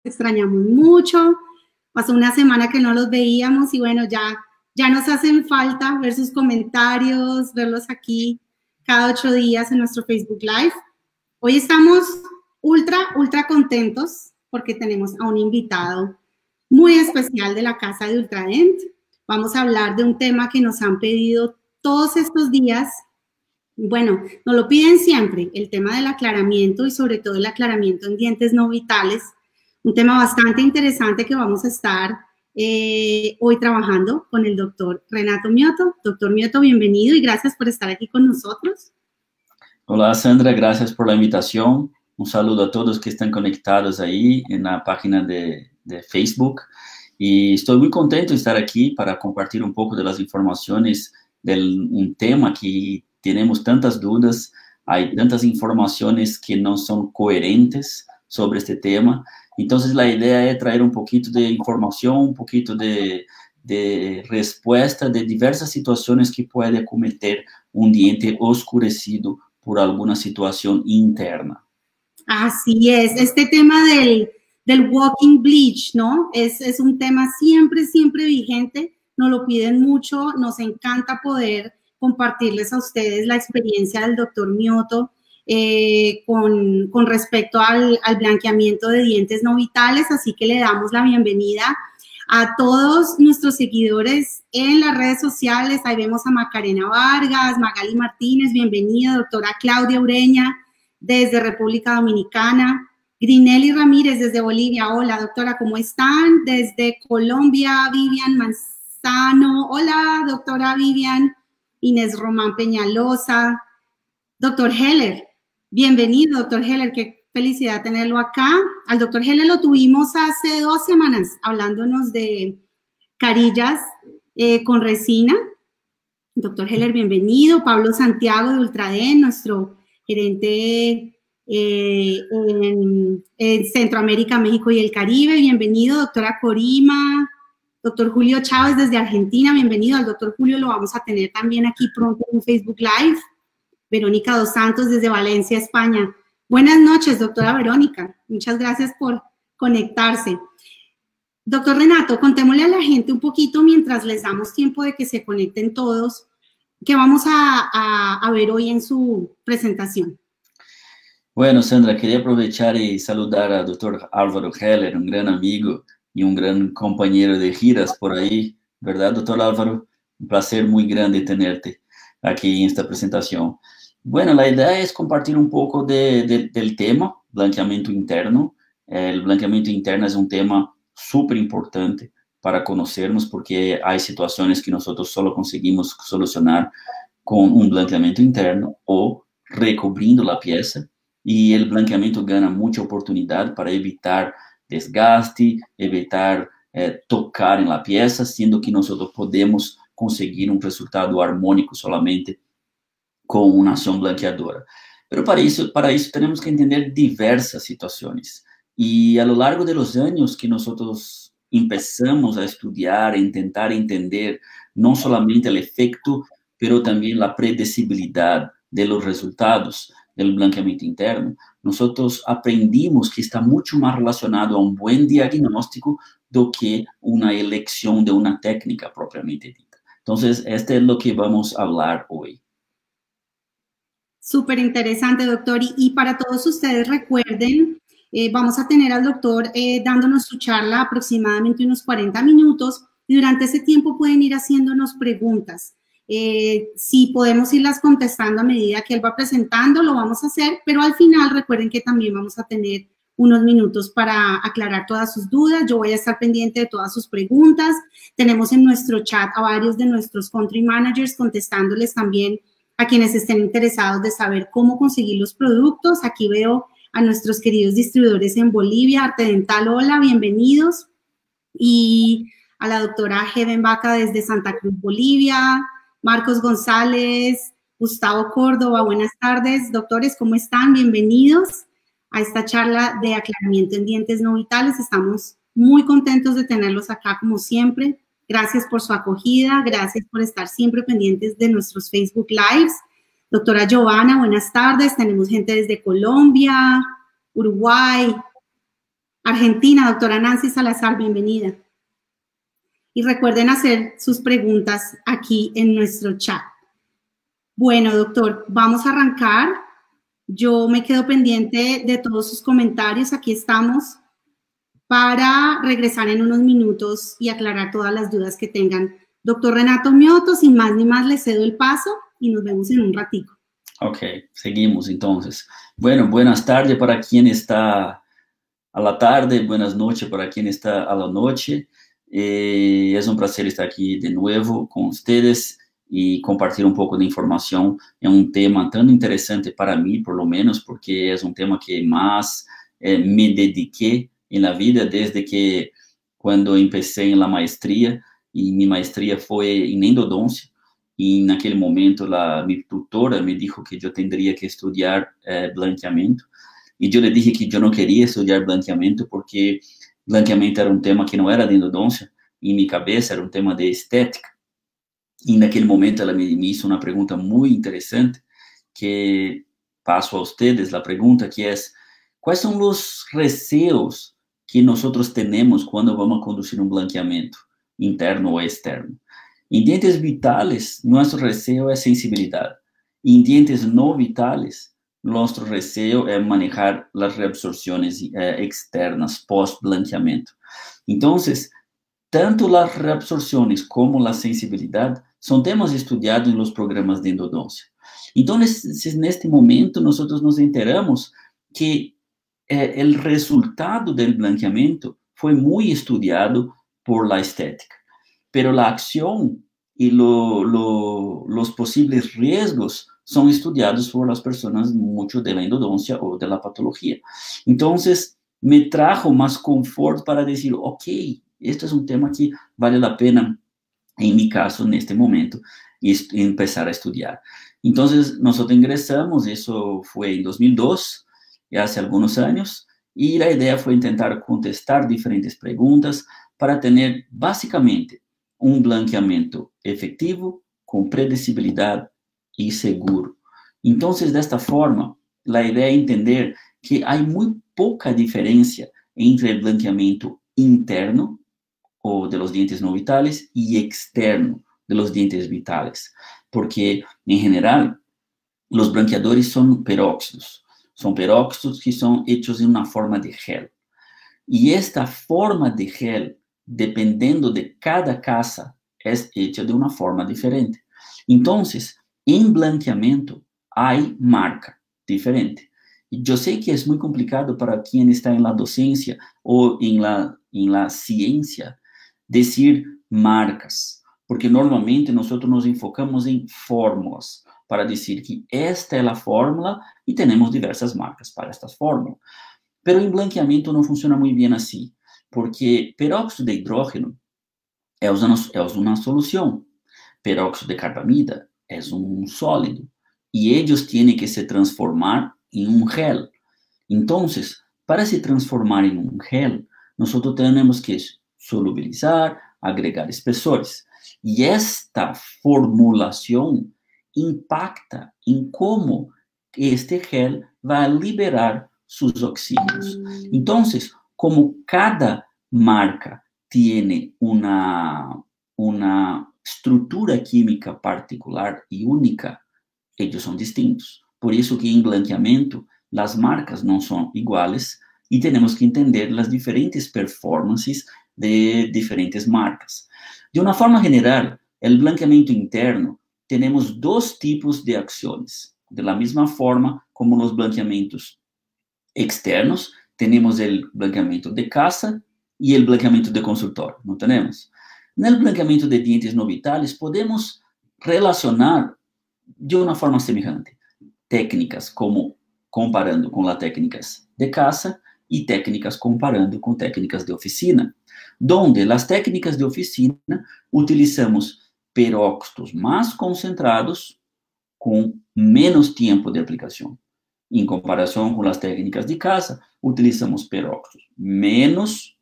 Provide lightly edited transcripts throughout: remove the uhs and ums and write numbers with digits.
extrañamos mucho. Pasó una semana que no los veíamos y bueno, ya nos hacen falta ver sus comentarios, verlos aquí cada 8 días en nuestro Facebook Live. Hoy estamos ultra contentos porque tenemos a un invitado muy especial de la casa de Ultradent. Vamos a hablar de un tema que nos han pedido todos estos días. Bueno, nos lo piden siempre, el tema del aclaramiento y sobre todo el aclaramiento en dientes no vitales. Un tema bastante interesante que vamos a estar hoy trabajando con el doctor Renato Mioto. Doctor Mioto, bienvenido y gracias por estar aquí con nosotros. Hola Sandra, gracias por la invitación. Un saludo a todos que están conectados ahí en la página de Facebook. Y estoy muy contento de estar aquí para compartir un poco de las informaciones de un tema que tenemos tantas dudas, hay tantas informaciones que no son coherentes sobre este tema. Entonces la idea es traer un poquito de información, un poquito de respuesta de diversas situaciones que puede acometer un diente oscurecido por alguna situación interna. Así es, este tema del walking bleach, ¿no? Es un tema siempre vigente, nos lo piden mucho, nos encanta poder compartirles a ustedes la experiencia del doctor Mioto con respecto al blanqueamiento de dientes no vitales, así que le damos la bienvenida a todos nuestros seguidores en las redes sociales. Ahí vemos a Macarena Vargas, Magali Martínez, bienvenida, doctora Claudia Ureña, desde República Dominicana, Grinelli Ramírez desde Bolivia, hola doctora, ¿cómo están? Desde Colombia, Vivian Manzano, hola doctora Vivian, Inés Román Peñalosa, doctor Heller, bienvenido doctor Heller, qué felicidad tenerlo acá. Al doctor Heller lo tuvimos hace 2 semanas hablándonos de carillas con resina. Doctor Heller, bienvenido. Pablo Santiago de Ultradent, nuestro gerente en Centroamérica, México y el Caribe. Bienvenido, doctora Corima. Doctor Julio Chávez desde Argentina, bienvenido. Al doctor Julio lo vamos a tener también aquí pronto en Facebook Live. Verónica Dos Santos desde Valencia, España. Buenas noches, doctora Verónica. Muchas gracias por conectarse. Doctor Renato, contémosle a la gente un poquito mientras les damos tiempo de que se conecten todos, ¿qué vamos a ver hoy en su presentación? Bueno, Sandra, quería aprovechar y saludar al doctor Álvaro Heller, un gran amigo y un gran compañero de giras por ahí, ¿verdad, doctor Álvaro? Un placer muy grande tenerte aquí en esta presentación. Bueno, la idea es compartir un poco del tema, blanqueamiento interno. El blanqueamiento interno es un tema súper importante para conocernos porque hay situaciones que nosotros solo conseguimos solucionar con un blanqueamiento interno o recubriendo la pieza, y el blanqueamiento gana mucha oportunidad para evitar desgaste, evitar tocar en la pieza, siendo que nosotros podemos conseguir un resultado armónico solamente con una acción blanqueadora. Pero para eso tenemos que entender diversas situaciones. Y a lo largo de los años que nosotros empezamos a estudiar, a intentar entender no solamente el efecto, pero también la predecibilidad de los resultados del blanqueamiento interno, nosotros aprendimos que está mucho más relacionado a un buen diagnóstico do que una elección de una técnica propiamente dita. Entonces, este es lo que vamos a hablar hoy. Súper interesante, doctor. Y para todos ustedes, recuerden, vamos a tener al doctor dándonos su charla aproximadamente unos 40 minutos y durante ese tiempo pueden ir haciéndonos preguntas. Si podemos irlas contestando a medida que él va presentando, lo vamos a hacer, pero al final recuerden que también vamos a tener unos minutos para aclarar todas sus dudas. Yo voy a estar pendiente de todas sus preguntas. Tenemos en nuestro chat a varios de nuestros country managers contestándoles también a quienes estén interesados de saber cómo conseguir los productos. Aquí veo a nuestros queridos distribuidores en Bolivia, Arte Dental, hola, bienvenidos. Y a la doctora Heben Vaca desde Santa Cruz, Bolivia, Marcos González, Gustavo Córdoba, buenas tardes. Doctores, ¿cómo están? Bienvenidos a esta charla de aclaramiento en dientes no vitales. Estamos muy contentos de tenerlos acá como siempre. Gracias por su acogida, gracias por estar siempre pendientes de nuestros Facebook Lives. Doctora Giovanna, buenas tardes. Tenemos gente desde Colombia, Uruguay, Argentina, doctora Nancy Salazar, bienvenida. Y recuerden hacer sus preguntas aquí en nuestro chat. Bueno, doctor, vamos a arrancar. Yo me quedo pendiente de todos sus comentarios. Aquí estamos para regresar en unos minutos y aclarar todas las dudas que tengan. Doctor Renato Mioto, sin más ni más, le cedo el paso y nos vemos en un ratico. Ok, seguimos entonces. Bueno, buenas tardes para quien está a la tarde, buenas noches para quien está a la noche. Es un placer estar aquí de nuevo con ustedes y compartir un poco de información en un tema tan interesante para mí, por lo menos, porque es un tema que más me dediqué en la vida desde que cuando empecé en la maestría, y mi maestría fue en endodoncia, y en aquel momento mi tutora me dijo que yo tendría que estudiar blanqueamiento, y yo le dije que yo no quería estudiar blanqueamiento porque blanqueamiento era un tema que no era de endodoncia, y en mi cabeza era un tema de estética. Y en aquel momento ella me hizo una pregunta muy interesante que paso a ustedes, la pregunta que es, ¿cuáles son los receos que nosotros tenemos cuando vamos a conducir un blanqueamiento interno o externo? En dientes vitales, nuestro receo es sensibilidad. En dientes no vitales, nuestro receo es manejar las reabsorciones externas post-blanqueamiento. Entonces, tanto las reabsorciones como la sensibilidad son temas estudiados en los programas de endodoncia. Entonces, en este momento, nosotros nos enteramos que el resultado del blanqueamiento fue muy estudiado por la estética, pero la acción y los posibles riesgos son estudiados por las personas mucho de la endodoncia o de la patología. Entonces, me trajo más confort para decir, ok, este es un tema que vale la pena, en mi caso, en este momento, empezar a estudiar. Entonces, nosotros ingresamos, eso fue en 2002, hace algunos años, y la idea fue intentar contestar diferentes preguntas para tener, básicamente, un blanqueamiento efectivo, con predecibilidad y seguro. Entonces, de esta forma, la idea es entender que hay muy poca diferencia entre el blanqueamiento interno, o de los dientes no vitales, y externo, de los dientes vitales, porque, en general, los blanqueadores son peróxidos. Son peróxidos que son hechos en una forma de gel. Y esta forma de gel, dependiendo de cada casa, es hecha de una forma diferente. Entonces, en blanqueamiento hay marca diferente. Y yo sé que es muy complicado para quien está en la docencia o en la ciencia decir marcas, porque normalmente nosotros nos enfocamos en fórmulas, para decir que esta es la fórmula y tenemos diversas marcas para estas fórmulas. Pero en blanqueamiento no funciona muy bien así, porque peróxido de hidrógeno es una solución, peróxido de carbamida es un sólido, y ellos tienen que se transformar en un gel. Entonces, para se transformar en un gel, nosotros tenemos que solubilizar, agregar espesores. Y esta formulación impacta en cómo este gel va a liberar sus oxígenos. Entonces, como cada marca tiene una estructura química particular y única, ellos son distintos. Por eso que en blanqueamiento las marcas no son iguales y tenemos que entender las diferentes performances de diferentes marcas. De una forma general, el blanqueamiento interno tenemos dos tipos de acciones. De la misma forma como los blanqueamientos externos, tenemos el blanqueamiento de casa y el blanqueamiento de consultorio, ¿no tenemos? En el blanqueamiento de dientes no vitales, podemos relacionar de una forma semejante técnicas como comparando con las técnicas de casa y técnicas comparando con técnicas de oficina, donde las técnicas de oficina utilizamos peróxidos más concentrados con menos tiempo de aplicación. En comparación con las técnicas de casa, utilizamos peróxidos menos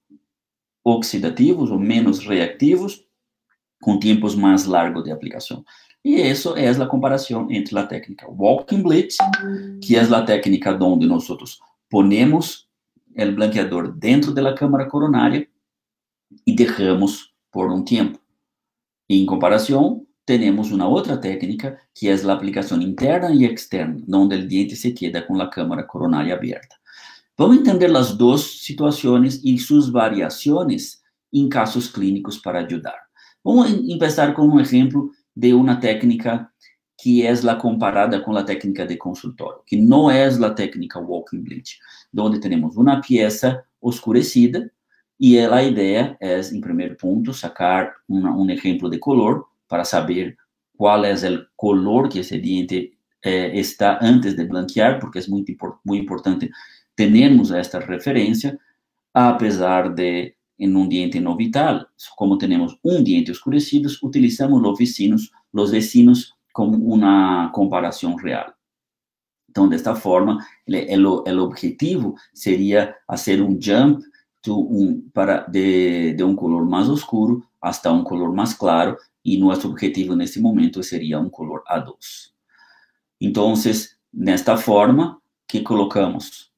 oxidativos o menos reactivos con tiempos más largos de aplicación. Y eso es la comparación entre la técnica Walking Bleach, que es la técnica donde nosotros ponemos o blanqueador dentro da câmara coronária e deixamos por um tempo. E, em comparação, temos uma outra técnica, que é a aplicação interna e externa, onde o diente se queda com a câmara coronária aberta. Vamos entender as duas situações e suas variações em casos clínicos para ajudar. Vamos começar com um exemplo de uma técnica que é a comparada com a técnica de consultório, que não é a técnica walking bleach, onde temos uma peça oscurecida e a ideia é, em primeiro ponto, sacar um exemplo de color para saber qual é o color que esse diente está antes de blanquear, porque é muito importante termos esta referência, apesar de, em um diente não vital, como temos um diente escurecido, utilizamos os vecinos como uma comparação real. Então, desta forma, o objetivo seria fazer um jump de um color mais escuro hasta um color mais claro, e nosso objetivo nesse momento seria um color A2. Então, nesta forma, que colocamos?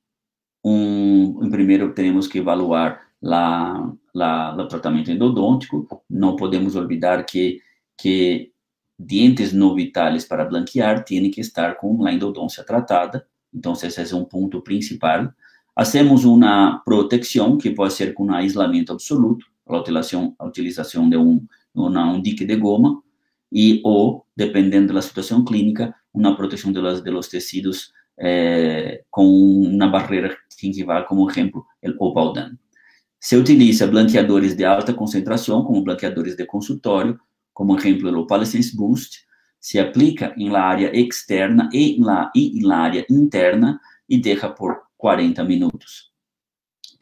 Primeiro, temos que evaluar o tratamento endodôntico. Não podemos olvidar que dientes não vitais para blanquear têm que estar com a endodôncia tratada. Então, esse é um ponto principal. Hacemos uma proteção, que pode ser com um aislamento absoluto, a utilização de um dique de goma, ou, dependendo da situação clínica, uma proteção de los tecidos com uma barreira que vale como exemplo o Opaldan. Se utiliza blanqueadores de alta concentração, como blanqueadores de consultório, como exemplo o Opalescence Boost, se aplica em la área externa e em la área interna e deixa por 40 minutos.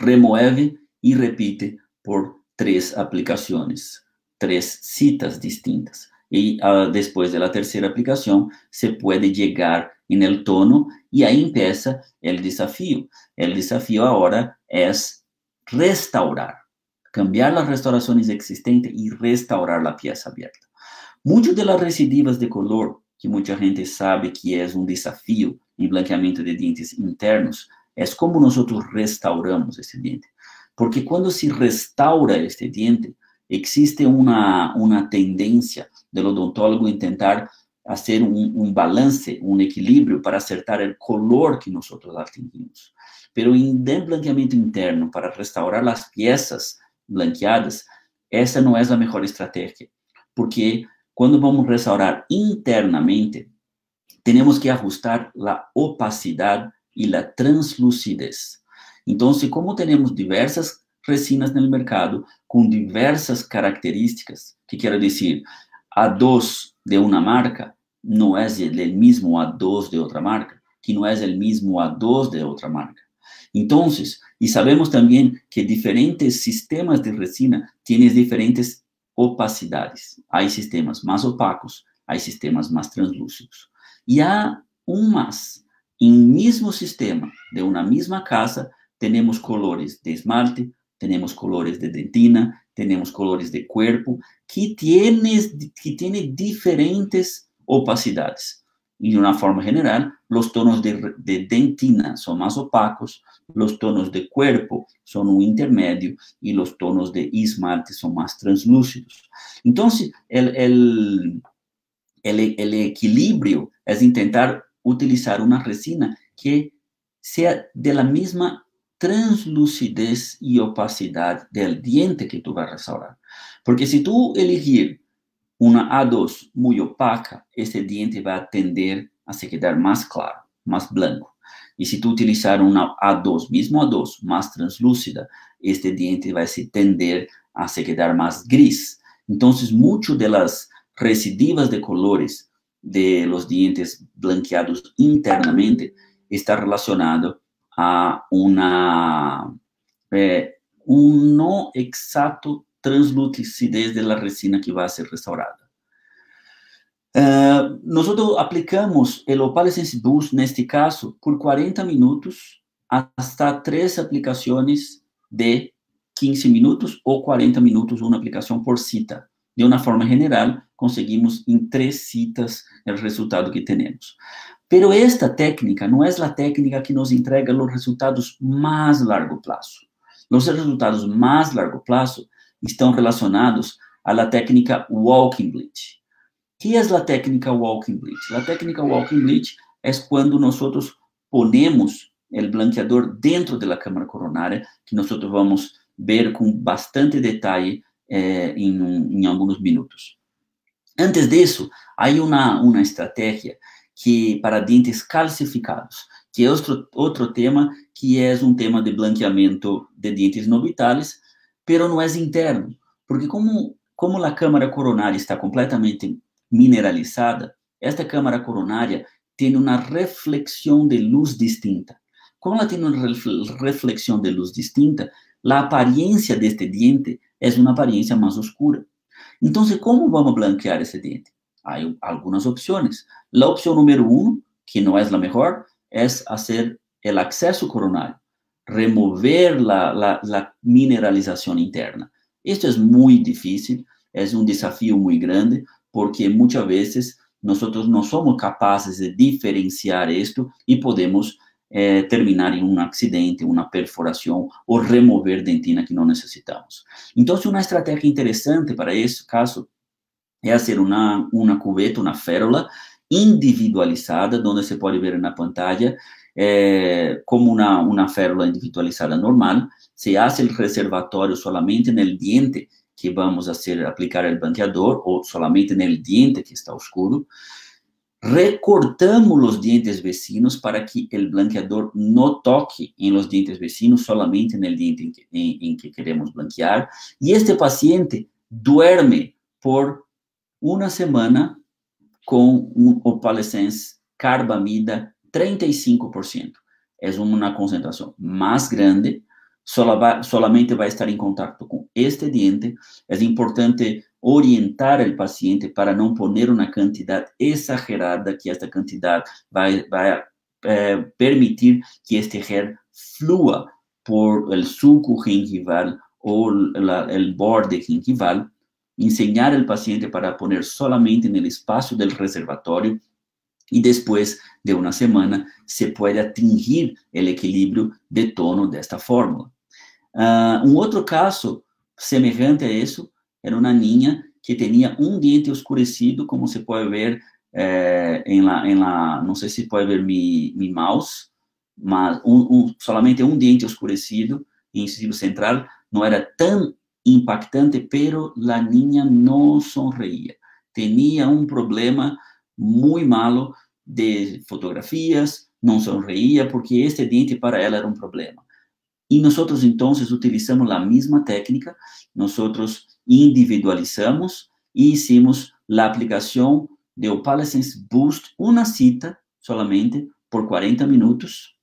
Remoeve e repite por 3 aplicações, 3 citas distintas. E depois da terceira aplicação, se pode chegar no tono e aí empieza o desafio. O desafio agora é restaurar, cambiar as restaurações existentes e restaurar a peça aberta. Muitas das recidivas de color, que muita gente sabe que é um desafio em blanqueamento de dentes internos, é como nós restauramos esse diente. Porque quando se restaura este diente, existe uma tendência do odontólogo em tentar fazer um balance, um equilíbrio para acertar o color que nós atingimos. Pero em blanqueamento interno, para restaurar as peças blanqueadas, essa não é a melhor estratégia. Porque quando vamos restaurar internamente, temos que ajustar a opacidade e a translucidez. Então, como temos diversas resinas no mercado com diversas características, que quero dizer, A2 de uma marca não é o mesmo A2 de outra marca, que não é o mesmo A2 de outra marca. Então, e sabemos também que diferentes sistemas de resina têm diferentes opacidades. Há sistemas mais opacos, há sistemas mais translúcidos. E há mais. Em mesmo sistema, de uma mesma casa, temos colores de esmalte, temos colores de dentina, temos colores de cuerpo, que têm diferentes opacidades. E, de uma forma geral, os tonos de dentina são mais opacos, os tonos de cuerpo são um intermédio e os tonos de esmalte são mais translúcidos. Então, o equilíbrio é tentar utilizar uma resina que seja da mesma translucidez e opacidade do diente que tu vai restaurar. Porque se tu elegir uma A2 muito opaca, esse diente vai tender a se quedar mais claro, mais branco. E se tu utilizar uma A2, mesmo A2, mais translúcida, este diente vai se tender a se quedar mais gris. Então, muitas das recidivas de colores de los dientes blanqueados internamente está relacionado a um não exato translucidez da resina que vai ser restaurada. Nós aplicamos o Opalescence Boost, neste caso, por 40 minutos, hasta 3 aplicações de 15 minutos ou 40 minutos, uma aplicação por cita. De uma forma geral, conseguimos em 3 citas o resultado que temos. Pero esta técnica não é a técnica que nos entrega os resultados mais largo prazo. Os resultados mais largo prazo estão relacionados à técnica Walking Bleach. Que é a técnica Walking Bleach? A técnica Walking Bleach é quando nós ponemos o blanqueador dentro da câmara coronária, que nós vamos ver com bastante detalhe em alguns minutos. Antes disso, há uma estratégia que para dentes calcificados, que é outro tema, que é um tema de blanqueamento de dentes não vitais, pero não é interno, porque como a câmara coronária está completamente mineralizada, esta câmara coronária tem uma reflexão de luz distinta. Como ela tem uma reflexão de luz distinta, a aparência deste diente é uma aparência mais oscura. Então, como vamos blanquear esse dente? Há algumas opções. A opção número 1, que não é a melhor, é fazer o acesso coronário, remover a mineralização interna. Isto é muito difícil, é um desafio muito grande, porque muitas vezes nós não somos capazes de diferenciar isto e podemos terminar em um acidente, uma perfuração ou remover dentina que não necessitamos. Então, uma estratégia interessante para esse caso é fazer uma cubeta, uma férula individualizada, onde se pode ver na pantalla como uma férula individualizada normal. Se faz o reservatório solamente no diente que vamos aplicar o blanqueador, ou solamente no diente que está oscuro. Recortamos os dientes vecinos para que o blanqueador não toque em los dientes vecinos, solamente no diente em que queremos blanquear. E este paciente duerme por uma semana com um Opalescence carbamida 35%. É uma concentração mais grande, solamente vai estar em contato com este diente. É importante orientar o paciente para não poner uma quantidade exagerada, que esta quantidade vai permitir que este gel flua por el sulco gengival ou el borde gengival. Enseñar al paciente para poner solamente en el espacio del reservatorio y después de una semana se puede atingir el equilibrio de tono de esta fórmula. Un otro caso semejante a eso era una niña que tenía un diente oscurecido, como se puede ver no sé si puede ver mi mouse, mas solamente un diente oscurecido en incisivo central, no era tan impactante, pero la niña no sonreía. Tenía un problema muy malo de fotografías, no sonreía porque este diente para ela era un problema. Y nosotros entonces utilizamos la misma técnica, nosotros individualizamos y hicimos la aplicación de Opalescence Boost, una cita solamente por 40 minutos.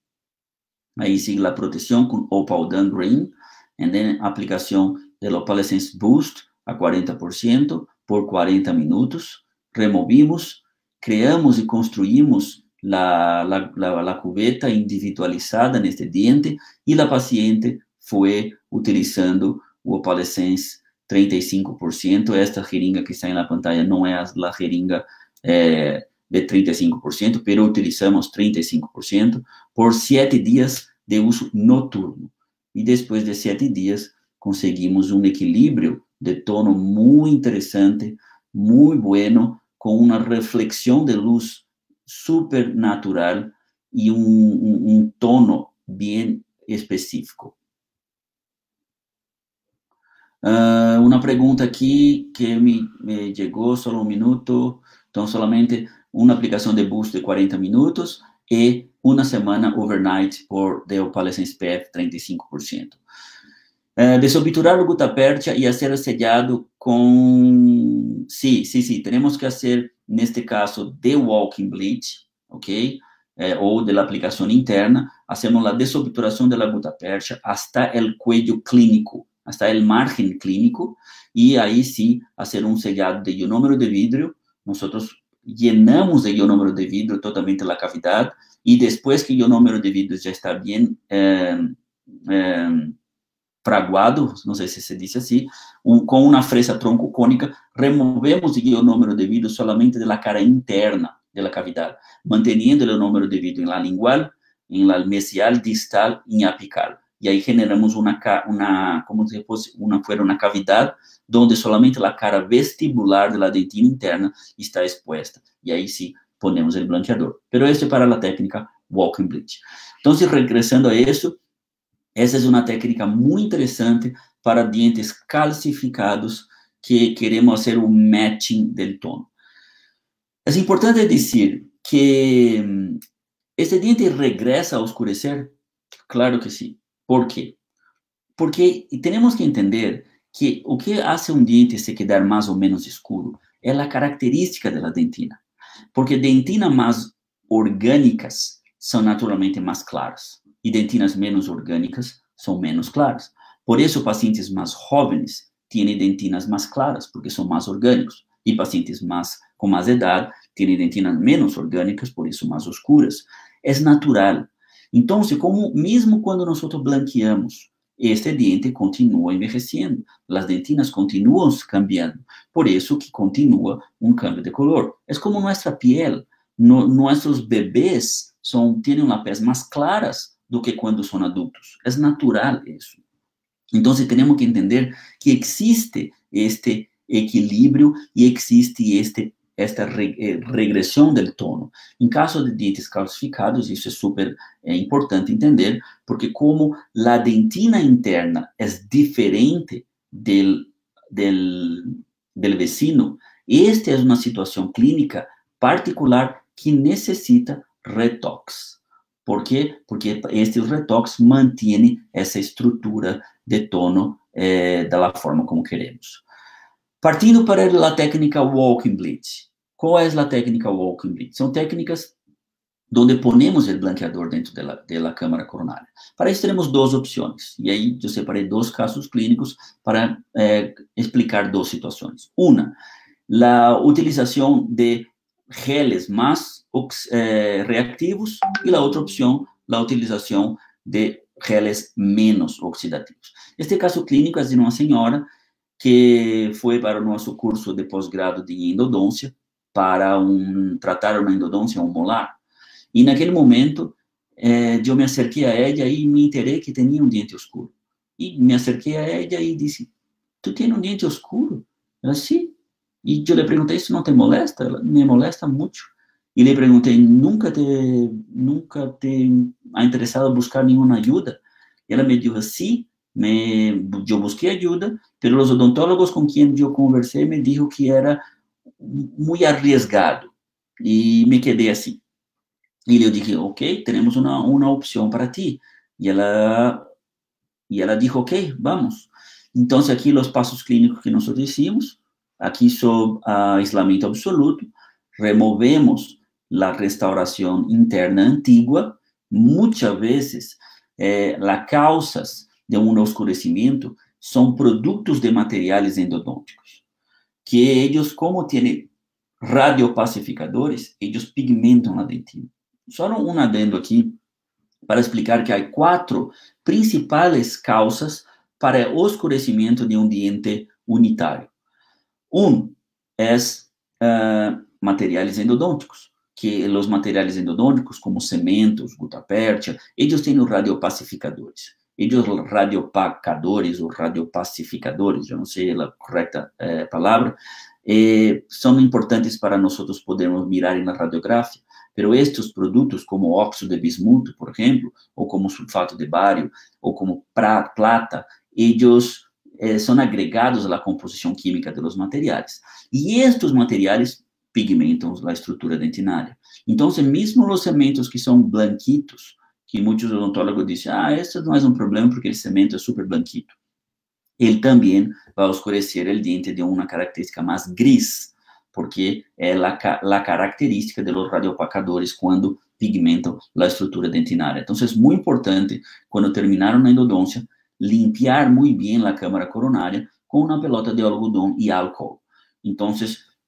Ahí sigue la protección con Opal Done Green, y then aplicación del Opalescence Boost a 40% por 40 minutos. Removimos, creamos y construimos la cubeta individualizada neste diente y la paciente fue utilizando o Opalescence 35%. Esta jeringa que está en la pantalla no es la jeringa de 35%, pero utilizamos 35% por 7 días de uso noturno. Y después de 7 días conseguimos un equilibrio de tono muy interesante, muy bueno, con una reflexión de luz súper natural y un tono bien específico. Una pregunta aquí que me llegó, solo un minuto. Entonces, solamente una aplicación de boost de 40 minutos y una semana overnight por de Opalescence PF 35%. Desobturar o gutapercha y hacer el sellado con... Sí, tenemos que hacer, en este caso, de walking bleach, ¿ok? O de la aplicación interna. Hacemos la desobturación de la gutapercha hasta el cuello clínico, hasta el margen clínico, y ahí sí hacer un sellado de ionómero de vidrio. Nosotros llenamos de ionómero de vidrio totalmente la cavidad, y después que el ionómero de vidrio ya está bien fraguado, não sei se se diz assim, com uma fresa troncocônica, removemos o ionômero de vidro solamente da cara interna, de la cavidad, manteniendo el número debido en la lingual, en la mesial, distal y apical. Y ahí generamos como si fuera una cavidad donde solamente la cara vestibular de la dentina interna está expuesta. Y ahí sí ponemos el blanqueador. Pero esto es para la técnica Walking Bleach. Entonces, regresando a eso, essa é uma técnica muito interessante para dientes calcificados que queremos fazer o matching del tono. É importante dizer que este diente regresa a oscurecer. Claro que sim. ¿Por quê? Porque temos que entender que o que hace um diente se quedar mais ou menos escuro é a característica da dentina. Porque dentinas mais orgânicas são naturalmente mais claras e dentinas menos orgânicas são menos claras. Por isso, pacientes mais jovens têm dentinas mais claras, porque são mais orgânicos. E pacientes com mais idade têm dentinas menos orgânicas, por isso mais oscuras. É natural. Então, mesmo quando nós blanqueamos, este diente continua envelhecendo, as dentinas continuam cambiando, por isso que continua um cambio de color. É como nossa piel, nossos bebês têm uma pele mais claras do que quando são adultos. É natural isso. Então, temos que entender que existe este equilíbrio e existe esta regressão do tono. Em caso de dientes calcificados, isso é super importante entender, porque como a dentina interna é diferente do vecino, esta é uma situação clínica particular que necessita retox. Por quê? Porque este retox mantém essa estrutura de tono da forma como queremos. Partindo para a técnica Walking Bleach. Qual é a técnica Walking Bleach? São técnicas onde ponemos o blanqueador dentro da câmara coronária. Para isso, temos duas opções. E aí, eu separei dois casos clínicos para explicar duas situações. Uma, a utilização de geles mais reactivos e a outra opção, a utilização de geles menos oxidativos. Este caso clínico é de uma senhora que foi para o nosso curso de pós-grado de endodôncia para tratar uma endodôncia molar. E naquele momento, eu me acerquei a ela e me enterei que tinha um dente escuro. E me acerquei a ela e disse, tu tens um dente escuro? Ela, sim. E eu lhe perguntei, isso não te molesta? Ela, me molesta muito. E lhe perguntei, nunca te ha interessado buscar nenhuma ajuda? E ela me disse, sim, eu busquei ajuda, mas os odontólogos com quem eu conversei me disseram que era muito arriesgado. E me quedei assim. E eu disse, ok, temos uma opção para ti. E ela disse, ok, vamos. Então, aqui os passos clínicos que nós hicimos, aqui só aislamento absoluto, removemos a restauração interna antiga, muitas vezes, as causas de um oscurecimento são produtos de materiais endodônticos, que eles, como têm radiopacificadores, eles pigmentam a dentina. Só um adendo aqui para explicar que há 4 principais causas para o oscurecimento de um diente unitário. É materiais endodônticos, que os materiais endodônticos, como cementos, gutapértia, eles têm os radiopacificadores. Eles radiopacadores ou radiopacificadores, eu não sei a correta palavra, são importantes para nós podermos mirar na radiografia, mas estes produtos, como óxido de bismuto, por exemplo, ou como sulfato de bário, ou como plata, eles são agregados à composição química dos materiais. E estes materiais pigmentam a estrutura dentinária. Então, mesmo os cementos que são blanquitos, que muitos odontólogos dizem, esse não é um problema porque o cemento é super blanquito. Ele também vai oscurecer o dente de uma característica mais gris, porque é a característica dos radiopacadores quando pigmentam a estrutura dentinária. Então, é muito importante, quando terminaram a endodôncia, limpiar muito bem a câmara coronária com uma pelota de algodão e álcool. Então,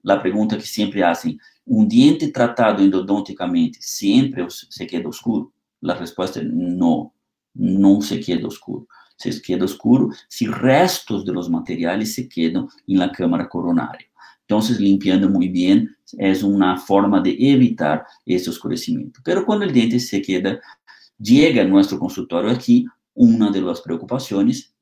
a pergunta que sempre fazem, um diente tratado endodonticamente sempre se queda escuro? A resposta é não, não se queda escuro. Se queda escuro se restos de los materiais se quedam na câmara coronária. Entonces, limpiando muy bien es una forma de evitar ese oscurecimiento. Pero cuando el diente se queda, llega a nuestro consultorio aquí, una de las preocupaciones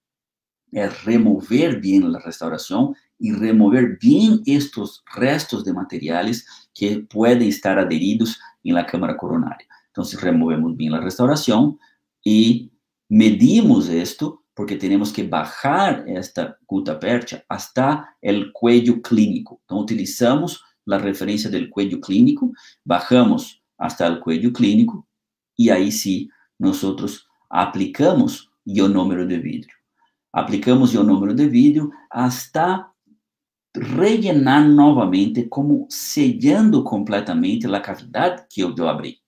es remover bien la restauración y remover bien estos restos de materiales que pueden estar adheridos en la cámara coronaria. Entonces, removemos bien la restauración y medimos esto porque tenemos que bajar esta gutapercha hasta el cuello clínico. Entonces, utilizamos la referencia del cuello clínico, bajamos hasta el cuello clínico y ahí sí nosotros aplicamos ionómero de vidrio. Aplicamos ionómero de vidrio hasta rellenar novamente, como sellando completamente la cavidad que yo abrí.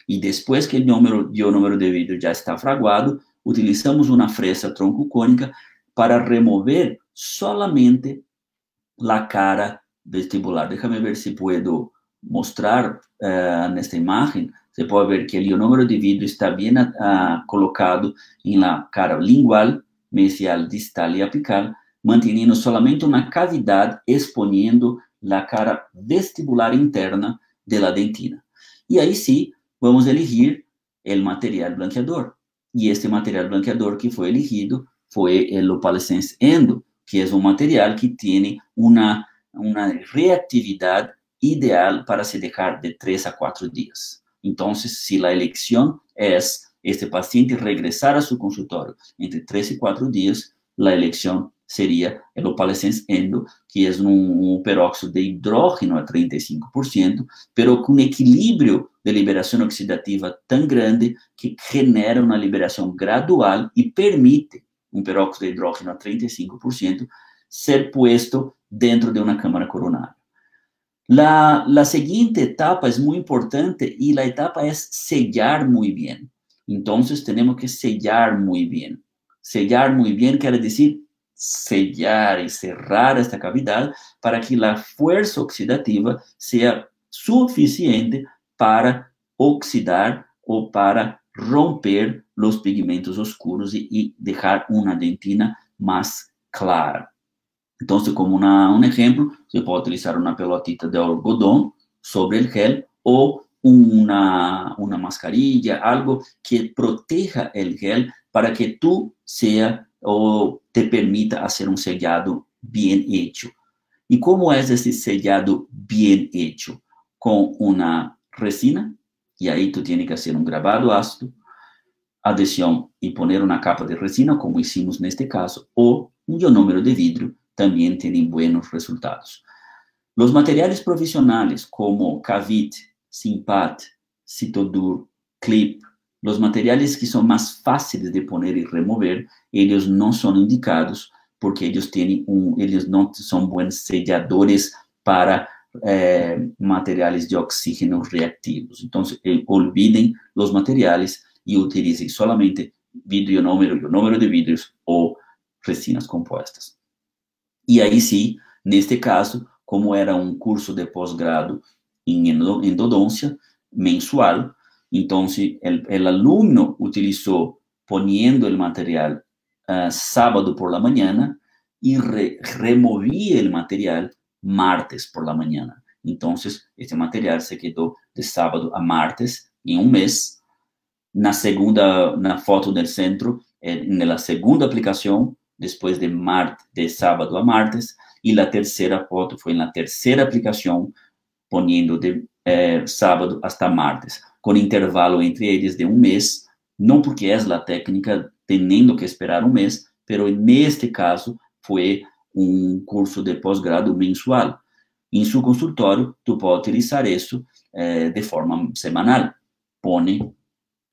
Y después que el ionómero de vidrio ya está fraguado, utilizamos una fresa troncocônica para remover solamente la cara vestibular. Déjame ver si puedo mostrar en esta imagen. Se puede ver que el ionómero de vidrio está bien colocado en la cara lingual, mesial, distal y apical, manteniendo solamente una cavidad exponiendo la cara vestibular interna de la dentina. Y ahí sí, vamos a elegir el material blanqueador. Y este material blanqueador que fue elegido fue el Opalesense Endo, que es un material que tiene una reactividad ideal para se dejar de 3 a 4 días. Entonces, si la elección es este paciente regresar a su consultorio entre 3 y 4 días, la elección sería el Opalesense Endo, que es un peróxido de hidrógeno a 35%, pero con equilibrio de liberación oxidativa tan grande que genera una liberación gradual y permite un peróxido de hidrógeno a 35% ser puesto dentro de una cámara coronaria. La siguiente etapa es muy importante y la etapa es sellar muy bien. Entonces, tenemos que sellar muy bien. Sellar muy bien quiere decir sellar y cerrar esta cavidad para que la fuerza oxidativa sea suficiente para oxidar o para romper los pigmentos oscuros y dejar una dentina más clara. Entonces, como un ejemplo, se puede utilizar una pelotita de algodón sobre el gel o una mascarilla, algo que proteja el gel para que tú sea o te permita hacer un sellado bien hecho. ¿Y cómo es ese sellado bien hecho? Con una resina, y ahí tú tienes que hacer un grabado ácido, adhesión y poner una capa de resina, como hicimos en este caso, o un ionómero de vidrio, también tienen buenos resultados. Los materiales provisionales como Cavit, Simpat, Citodur, Clip, los materiales que son más fáciles de poner y remover, ellos no son indicados porque ellos no son buenos selladores para materiales de oxígeno reactivos. Entonces, olviden los materiales y utilicen solamente vidrio ionómero de vidrios o resinas compuestas. Y ahí sí, en este caso, como era un curso de posgrado en endodoncia mensual, entonces el alumno utilizó poniendo el material sábado por la mañana y removía el material martes por la mañana. Entonces, este material se quedó de sábado a martes en un mes. Na foto del centro, en la segunda aplicación, después de sábado a martes, y la tercera foto fue en la tercera aplicación, poniendo de sábado hasta martes, con intervalo entre ellos de un mes, no porque es la técnica teniendo que esperar un mes, pero en este caso fue un curso de posgrado mensual. En su consultorio, tú puedes utilizar eso de forma semanal. Pone,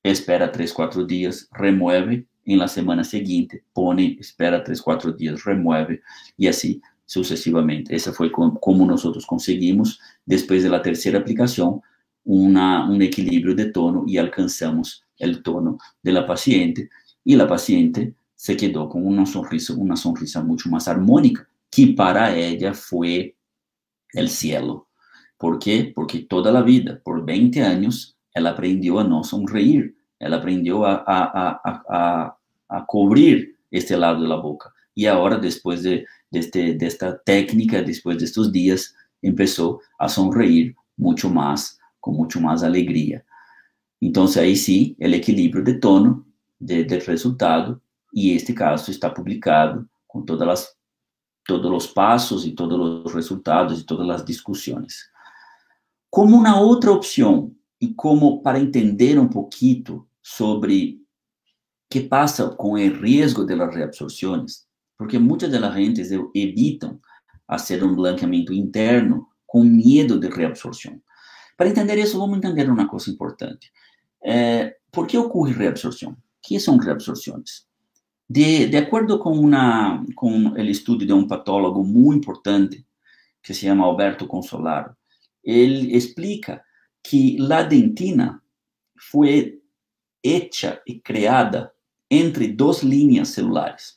espera 3, 4 días, remueve, en la semana seguinte, pone, espera 3, 4 días, remueve, y así sucesivamente. Esa fue como nosotros conseguimos, después de la tercera aplicación, un equilibrio de tono y alcanzamos el tono de la paciente, y la paciente se quedó con una sonrisa mucho más armónica, que para ella fue el cielo. ¿Por qué? Porque toda la vida, por 20 años, ella aprendió a no sonreír, ella aprendió a cubrir este lado de la boca. Y ahora, después de esta técnica, después de estos días, empezó a sonreír mucho más, con mucho más alegría. Entonces, ahí sí, el equilibrio de tono del resultado, y este caso está publicado con todos los pasos y todos los resultados y todas las discusiones. Como una outra opção, e como para entender um pouquinho sobre o que passa com o risco das reabsorções, porque muitas das gentes evitam fazer um blanqueamento interno com medo de reabsorção. Para entender isso, vamos entender uma coisa importante. Por que ocorre reabsorção? O que são reabsorções? De acordo com o estudo de um patólogo muito importante, que se chama Alberto Consolaro, ele explica que a dentina foi hecha e criada entre duas linhas celulares.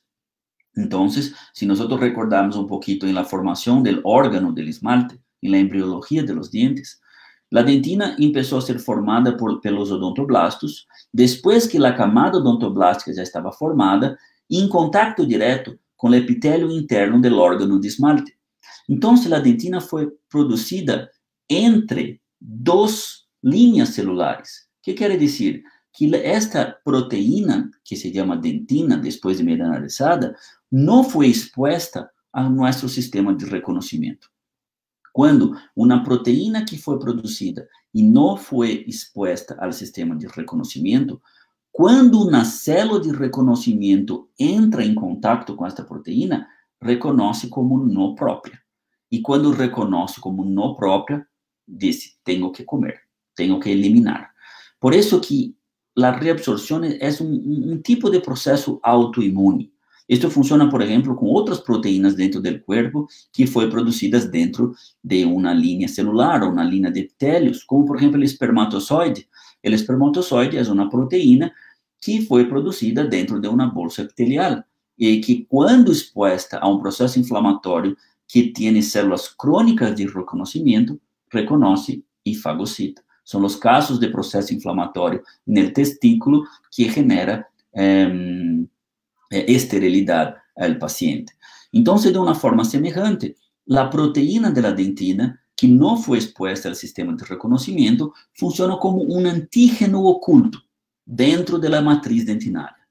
Então, se nós recordarmos um pouquinho em la formação do órgano del esmalte, em la embriologia de los dientes, a dentina começou a ser formada pelos odontoblastos, depois que a camada odontoblástica já estava formada, em contato direto com o epitélio interno do órgano de esmalte. Então, a dentina foi produzida entre duas linhas celulares. O que quer dizer? Que esta proteína, que se chama dentina, depois de mineralizada, não foi exposta a nosso sistema de reconhecimento. Quando uma proteína que foi produzida e não foi exposta ao sistema de reconhecimento, quando uma célula de reconhecimento entra em contato com esta proteína, reconhece como não própria. E quando reconhece como não própria, diz, tenho que comer, tenho que eliminar. Por isso que a reabsorção é um tipo de processo autoimune. Isto funciona, por exemplo, com outras proteínas dentro do corpo que foram produzidas dentro de uma linha celular ou uma linha de epitélios, como, por exemplo, o espermatozoide. O espermatozoide é uma proteína que foi produzida dentro de uma bolsa epitelial e que, quando exposta a um processo inflamatório que tem células crônicas de reconhecimento, reconhece e fagocita. São os casos de processo inflamatório no testículo que genera esterilidade ao paciente. Então, de uma forma semelhante, a proteína da dentina, que não foi exposta ao sistema de reconhecimento, funciona como um antígeno oculto dentro da matriz dentinária.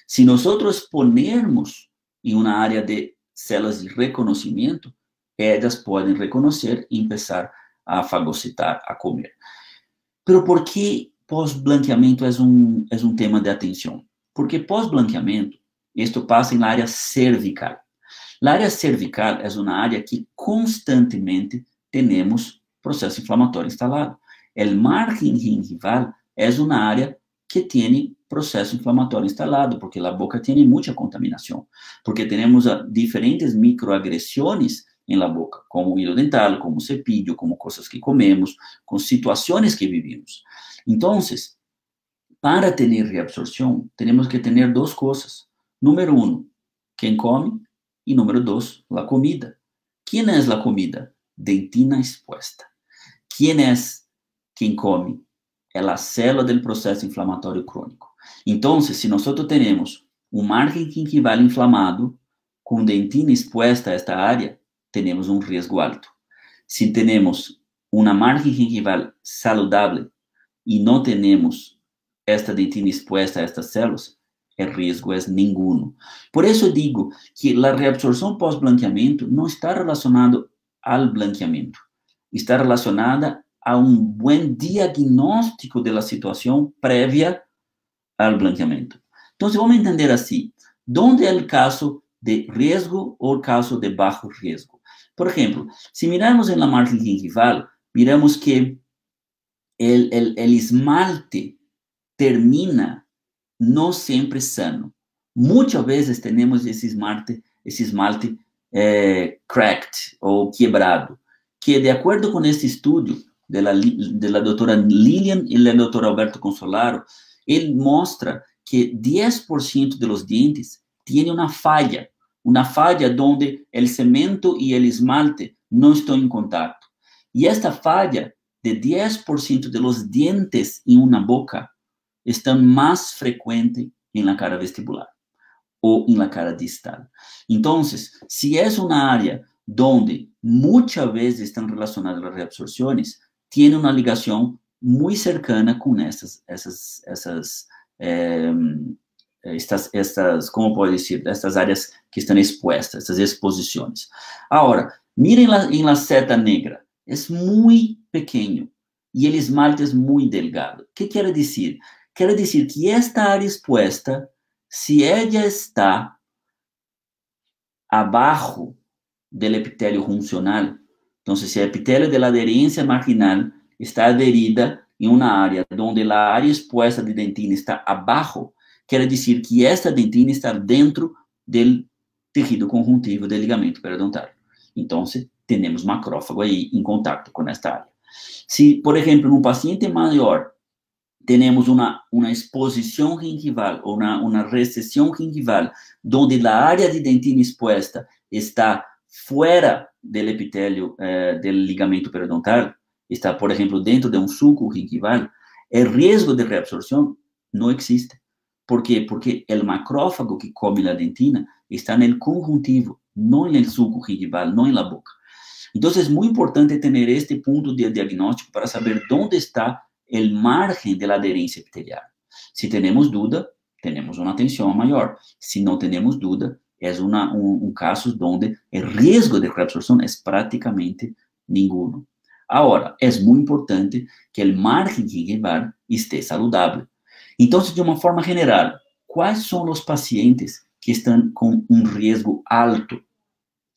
Se nós ponermos em uma área de células de reconhecimento, elas podem reconhecer e começar a fagocitar, a comer. Pero por que pós-blanqueamento é um tema de atenção? Porque pós-blanqueamento, isto passa na área cervical. A área cervical é uma área que constantemente temos processo inflamatório instalado. O margen gengival é uma área que tem processo inflamatório instalado, porque a boca tem muita contaminação, porque temos diferentes microagressões em la boca, como o hilo dental, como o cepillo, como coisas que comemos, com situações que vivimos. Então, para ter reabsorção, temos que ter duas coisas. Número 1, quem come, e número 2, a comida. Quem é a comida? Dentina exposta. Quem é quem come? É a célula do processo inflamatório crônico. Então, se nós temos um margen gingival inflamado, com dentina exposta a esta área, temos um risco alto. Se temos uma margem gengival saudável e não temos esta dentina exposta a estas células, o risco é nenhum. Por isso digo que a reabsorção pós-blanqueamento não está relacionada ao blanqueamento, está relacionada a um bom diagnóstico da situação prévia ao blanqueamento. Então, vamos entender assim, onde é o caso de risco ou o caso de baixo risco. Por exemplo, se mirarmos na margem gengival, miramos que o esmalte termina não sempre sano. Muitas vezes temos esse esmalte cracked ou quebrado, que de acordo com este estudo da doutora Lilian e do doutor Alberto Consolaro, ele mostra que 10% dos dentes têm uma falha onde o cemento e o esmalte não estão em contato. E esta falha de 10% dos dentes em uma boca está mais frequente na cara vestibular. o en la cara distal. Entonces, si es una área donde muchas veces están relacionadas las reabsorciones, tiene una ligación muy cercana con estas, ¿cómo puedo decir? Estas áreas que están expuestas, estas exposiciones. Ahora, miren en la seta negra, es muy pequeño y el esmalte es muy delgado. ¿Qué quiere decir? Quiere decir que esta área expuesta, si ella está abajo del epitelio juncional, entonces si el epitelio de la adherencia marginal está adherida en una área donde la área expuesta de dentina está abajo, quiere decir que esta dentina está dentro del tejido conjuntivo del ligamento periodontal. Entonces, tenemos macrófago ahí en contacto con esta área. Si, por ejemplo, en un paciente mayor tenemos una exposición gingival o una recesión gingival donde la área de dentina expuesta está fuera del epitelio del ligamento periodontal, está, por ejemplo, dentro de un sulco gingival, el riesgo de reabsorción no existe. ¿Por qué? Porque el macrófago que come la dentina está en el conjuntivo, no en el sulco gingival, no en la boca. Entonces, es muy importante tener este punto de diagnóstico para saber dónde está el margen de la adherencia epitelial. Si tenemos duda, tenemos una atención mayor. Si no tenemos duda, es un caso donde el riesgo de reabsorción es prácticamente ninguno. Ahora, es muy importante que el margen gingival esté saludable. Entonces, de una forma general, ¿cuáles son los pacientes que están con un riesgo alto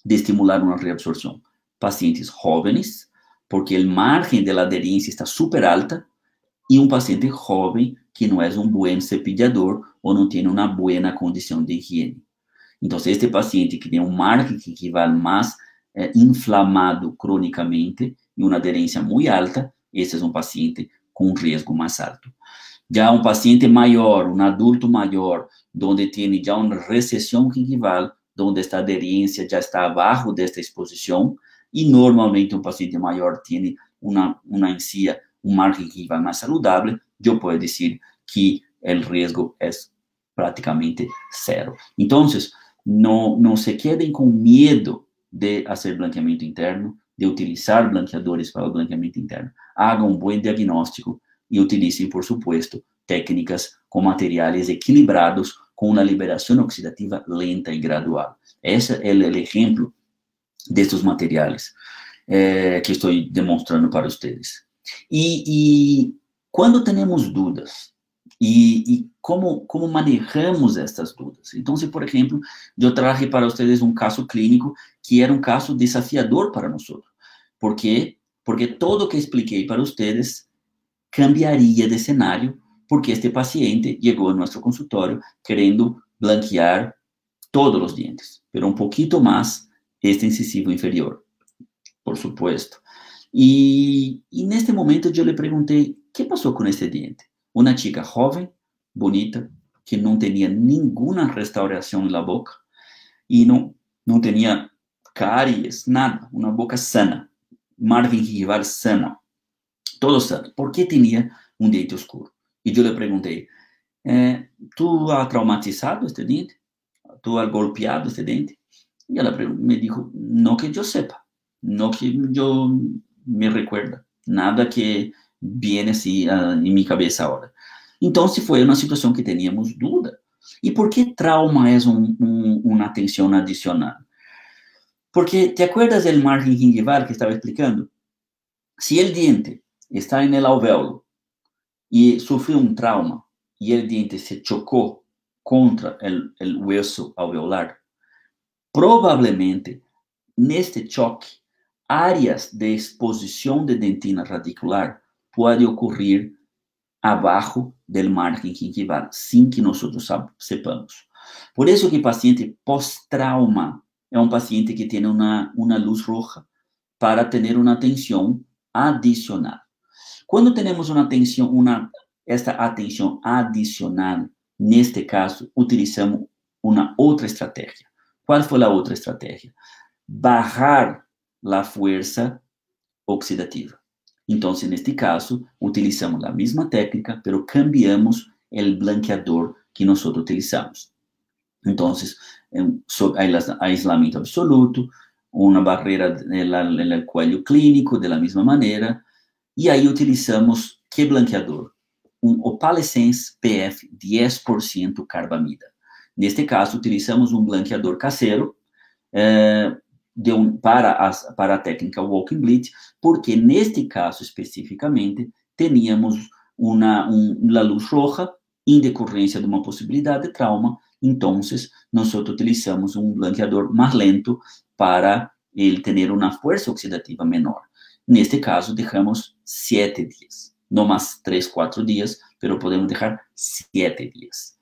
de estimular una reabsorción? Pacientes jóvenes, porque el margen de la adherencia está súper alta, y un paciente joven que no es un buen cepillador o no tiene una buena condición de higiene. Entonces, este paciente que tiene un margen gingival más inflamado crónicamente y una adherencia muy alta, ese es un paciente con un riesgo más alto. Ya un paciente mayor, un adulto mayor, donde tiene ya una recesión gingival, donde esta adherencia ya está abajo de esta exposición, y normalmente un paciente mayor tiene una encía, un margen gingival más saludable, yo puedo decir que el riesgo es prácticamente cero. Entonces, no se queden con miedo de hacer blanqueamiento interno, de utilizar blanqueadores para el blanqueamiento interno. Hagan un buen diagnóstico y utilicen, por supuesto, técnicas con materiales equilibrados, con una liberación oxidativa lenta y gradual. Ese es el ejemplo de estos materiales que estoy demostrando para ustedes. Y cuando tenemos dudas, y cómo manejamos estas dudas. Entonces, por ejemplo, yo traje para ustedes un caso clínico que era un caso desafiador para nosotros. ¿Por qué? Porque todo lo que expliqué para ustedes cambiaría de escenario, porque este paciente llegó a nuestro consultorio queriendo blanquear todos los dientes, pero un poquito más este incisivo inferior, por supuesto. Y en este momento yo le pregunté, ¿qué pasó con este diente? Una chica joven, bonita, que no tenía ninguna restauración en la boca y no tenía caries, nada, una boca sana, margen gingival sana, todo sano. ¿Por qué tenía un diente oscuro? Y yo le pregunté, ¿tú has traumatizado este diente? ¿Tú has golpeado este diente? Y ella me dijo, no que yo sepa, no que yo me recuerda, nada que viene así en mi cabeza ahora. Entonces fue una situación que teníamos duda. ¿Y por qué trauma es una atención adicional? Porque, ¿te acuerdas del margen gingival que estaba explicando? Si el diente está en el alvéolo y sufrió un trauma y el diente se chocó contra el hueso alveolar, probablemente en este choque, áreas de exposición de dentina radicular puede ocurrir abajo del margen gingival, sin que nosotros sepamos. Por eso que el paciente pós-trauma es un paciente que tiene una luz roja para tener una atención adicional. Cuando tenemos esta atención adicional, en este caso, utilizamos una otra estrategia. ¿Cuál fue la otra estrategia? Bajar la fuerza oxidativa. Entonces, en este caso, utilizamos la misma técnica, pero cambiamos el blanqueador que nosotros utilizamos. Entonces, aislamiento absoluto, una barrera en el cuello clínico de la misma manera, y ahí utilizamos, ¿qué blanqueador? Un Opalesense PF 10% carbamida. Neste caso, utilizamos um blanqueador caseiro para a técnica Walking Bleach, porque neste caso especificamente, teníamos la luz roja em decorrência de uma possibilidade de trauma. Então, nós utilizamos um blanqueador mais lento para ele ter uma força oxidativa menor. Neste caso, deixamos 7 dias. Não mais 3, 4 dias, mas podemos deixar 7 dias.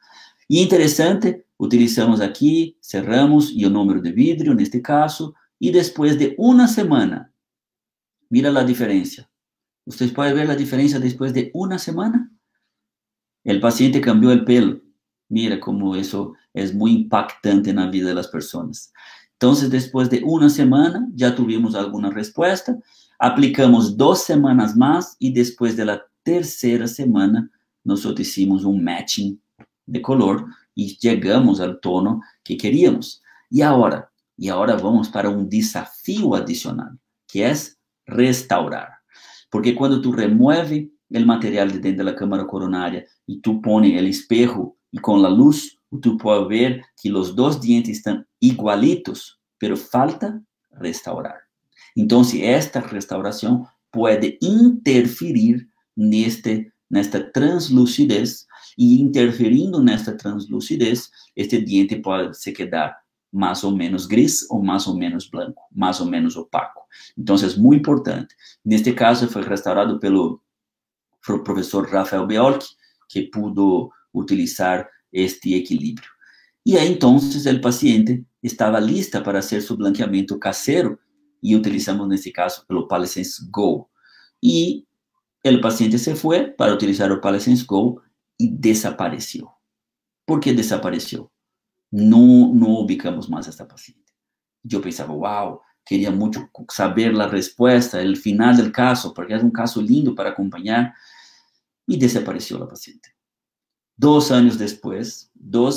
E interessante, utilizamos aqui, cerramos, e o número de vidro, neste caso, e depois de uma semana, mira a diferença. Vocês podem ver a diferença depois de uma semana? O paciente cambiou o pelo. Mira como isso é muito impactante na vida das pessoas. Então, depois de uma semana, já tivemos alguma resposta, aplicamos 2 semanas mais, e depois da terceira semana, nós hicimos um matching de color, e chegamos ao tono que queríamos. E agora vamos para um desafio adicional, que é restaurar. Porque quando tu remove o material de dentro da câmara coronária e tu põe o espejo e com a luz, tu pode ver que os 2 dientes estão igualitos, pero falta restaurar. Então, esta restauração pode interferir nesta translucidez, e interferindo nesta translucidez, este diente pode se quedar mais ou menos gris ou mais ou menos branco, mais ou menos opaco. Então, é muito importante. Neste caso, foi restaurado pelo professor Rafael Beolk, que pudo utilizar este equilíbrio. E aí, então, o paciente estava lista para fazer seu blanqueamento caseiro, e utilizamos, nesse caso, pelo Opalesense Go. E o paciente se foi para utilizar o Opalesense Go e desapareceu. Por que desapareceu? Não ubicamos mais esta paciente. Eu pensava, uau, queria muito saber a resposta, o final do caso, porque é um caso lindo para acompanhar, e desapareceu a paciente. 2 anos depois, eu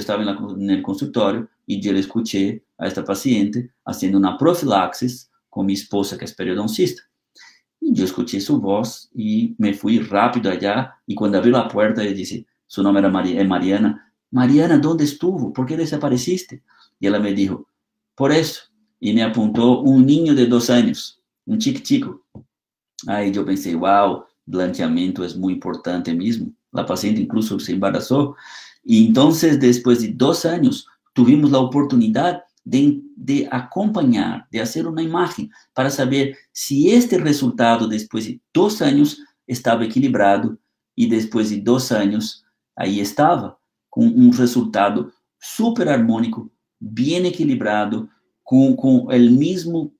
estava no consultório e eu escutei a esta paciente fazendo uma profilaxis com minha esposa, que é periodoncista. E eu escutei sua voz e me fui rápido allá, e quando abriu a porta, eu disse, seu nome era Mariana. Mariana, ¿dónde estuvo? ¿Por qué desapareciste? Y ella me dijo, por eso. Y me apuntó un niño de 2 años, un chiquitico. Aí eu pensei, wow, blanqueamento é muito importante mesmo. A paciente incluso se embarazou. E então, depois de 2 anos, tivemos a oportunidade de acompanhar, de fazer uma imagem, para saber se este resultado, depois de 2 anos, estava equilibrado, e depois de 2 anos, aí estava, com um resultado super harmônico, bem equilibrado, com o mesmo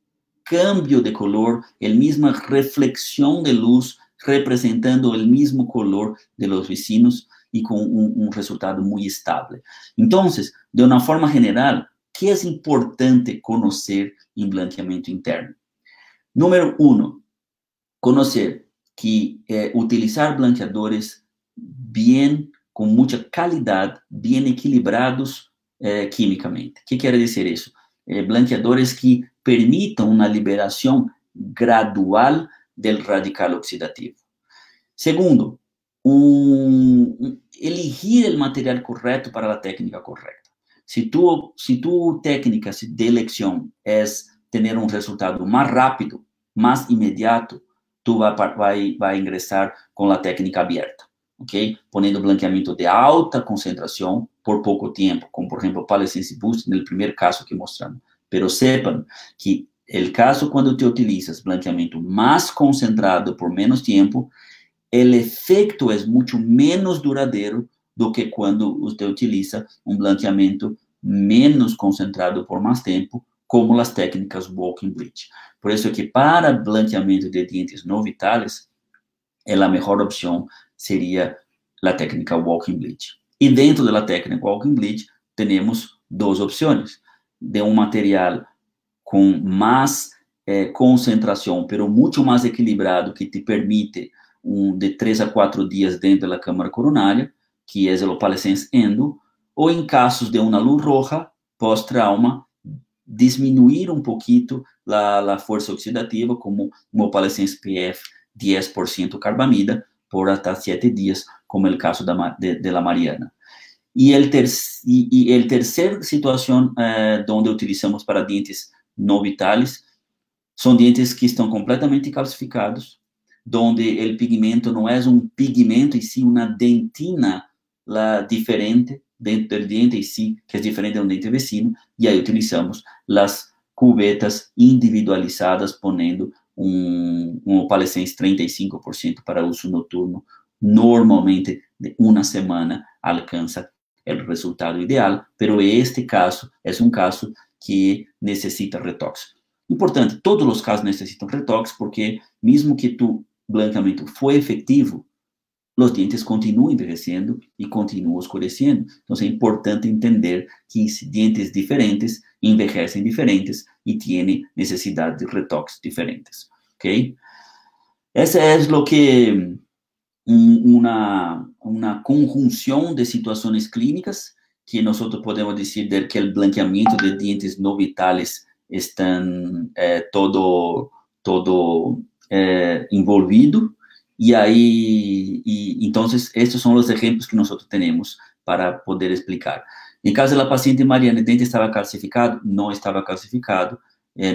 cambio de color, a mesma reflexão de luz, representando o mesmo color de los vecinos, e com um resultado muito estável. Então, de uma forma general, que é importante conhecer em blanqueamento interno? Número 1, conhecer que utilizar blanqueadores bem, com muita qualidade, bem equilibrados quimicamente. O que quer dizer isso? Blanqueadores que permitam uma liberação gradual do radical oxidativo. Segundo, elegir o material correto para a técnica correta. Se tu técnica de eleição é ter um resultado mais rápido, mais imediato, tu vai ingressar com a técnica aberta, ok? Ponendo blanqueamento de alta concentração por pouco tempo, como por exemplo o Opalesense Boost, no primeiro caso que mostramos. Pero sepan que o caso quando te utilizas blanqueamento mais concentrado por menos tempo, o efeito é muito menos duradouro do que quando você utiliza um blanqueamento menos concentrado por mais tempo, como as técnicas Walking Bleach. Por isso que para blanqueamento de dientes não vitais, a melhor opção seria a técnica Walking Bleach. E dentro da técnica Walking Bleach, temos 2 opções. De um material com mais concentração, pero muito mais equilibrado, que te permite de 3 a 4 dias dentro da câmara coronária, que é o Opalesense Endo, o en casos de una luz roja, post-trauma, disminuir un poquito la fuerza oxidativa, como uma opalescência SPF 10% carbamida por hasta 7 días, como el caso de la Mariana. Y el tercer situación donde utilizamos para dientes no vitales son dientes que estão completamente calcificados, donde el pigmento não é um pigmento, e sim uma dentina diferente dentro do dente em si, que é diferente de um dente vecino, e aí utilizamos as cubetas individualizadas, ponendo uma opalescência 35% para uso noturno. Normalmente, de uma semana, alcança o resultado ideal, pero este caso é um caso que necessita retox. Importante, todos os casos necessitam retox, porque mesmo que tu blanqueamento foi efetivo, os dentes continuam envelhecendo e continuam escurecendo. Então, é importante entender que dentes diferentes envelhecem diferentes e têm necessidade de retox diferentes, ok? Essa é o que uma conjunção de situações clínicas que nós podemos dizer que o blanqueamento de dentes no vitales estão todo envolvido. E aí, então, estes são os exemplos que nós temos para poder explicar. Em caso da paciente Mariana, o dente estava calcificado? Não estava calcificado.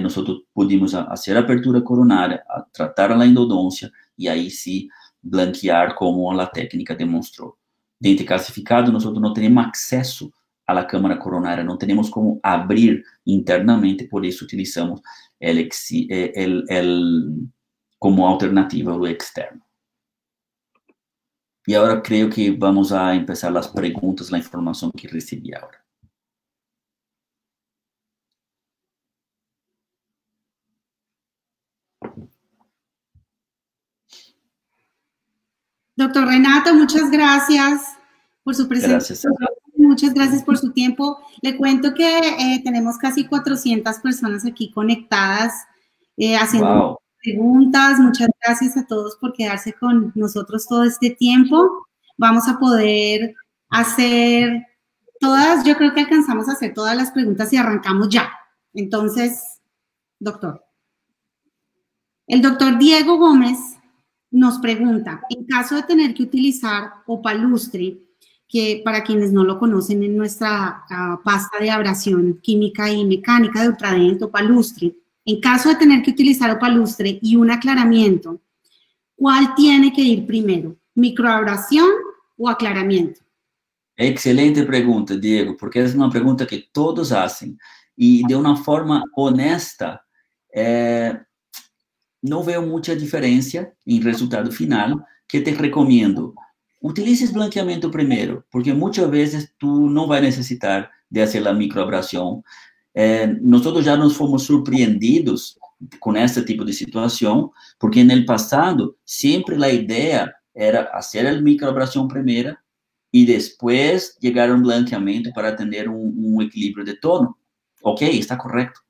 Nós pudimos fazer a abertura coronária, tratar a endodôncia, e aí sim, blanquear como a técnica demonstrou. Dente calcificado, nós não temos acesso à câmara coronária, não temos como abrir internamente, por isso utilizamos como alternativa o externo. E agora creio que vamos a empezar as perguntas, a informação que recebi agora. Doctor Renato, muchas gracias por su presentación. Muchas gracias por su tiempo. Le cuento que tenemos casi 400 personas aquí conectadas haciendo preguntas. Muchas gracias a todos por quedarse con nosotros todo este tiempo. Vamos a poder hacer todas, yo creo que alcanzamos a hacer todas las preguntas y arrancamos ya. Entonces, doctor. El doctor Diego Gómez nos pregunta, en caso de tener que utilizar opalustre, que para quienes no lo conocen en nuestra pasta de abrasión química y mecánica de Ultradent, opalustre, en caso de tener que utilizar opalustre y un aclaramiento, ¿cuál tiene que ir primero? ¿Microabrasión o aclaramiento? Excelente pregunta, Diego, porque es una pregunta que todos hacen y de una forma honesta, no veo mucha diferencia en resultado final, que te recomiendo. Utilices blanqueamiento primero, porque muchas veces tú no vas a necesitar de hacer la microabrasión. Nosotros ya nos fomos surpreendidos con este tipo de situación, porque en el pasado siempre la idea era hacer la microabrasión primero y después llegar a un blanqueamiento para tener un equilibrio de tono. Ok, está correcto.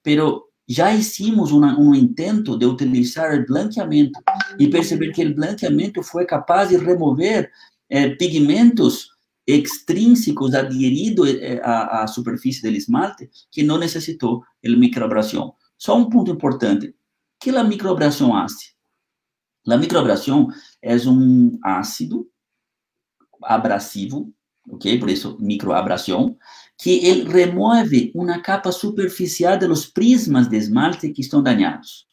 Pero já hicimos um intento de utilizar o blanqueamento e perceber que o blanqueamento foi capaz de remover pigmentos extrínsecos adheridos à superfície do esmalte que não necessitou a microabrasión. Só um ponto importante. O que a microabrasión hace? A microabrasión é um ácido abrasivo, ok? Por isso, microabrasión, que ele remove uma capa superficial de los prismas de esmalte que estão dañados.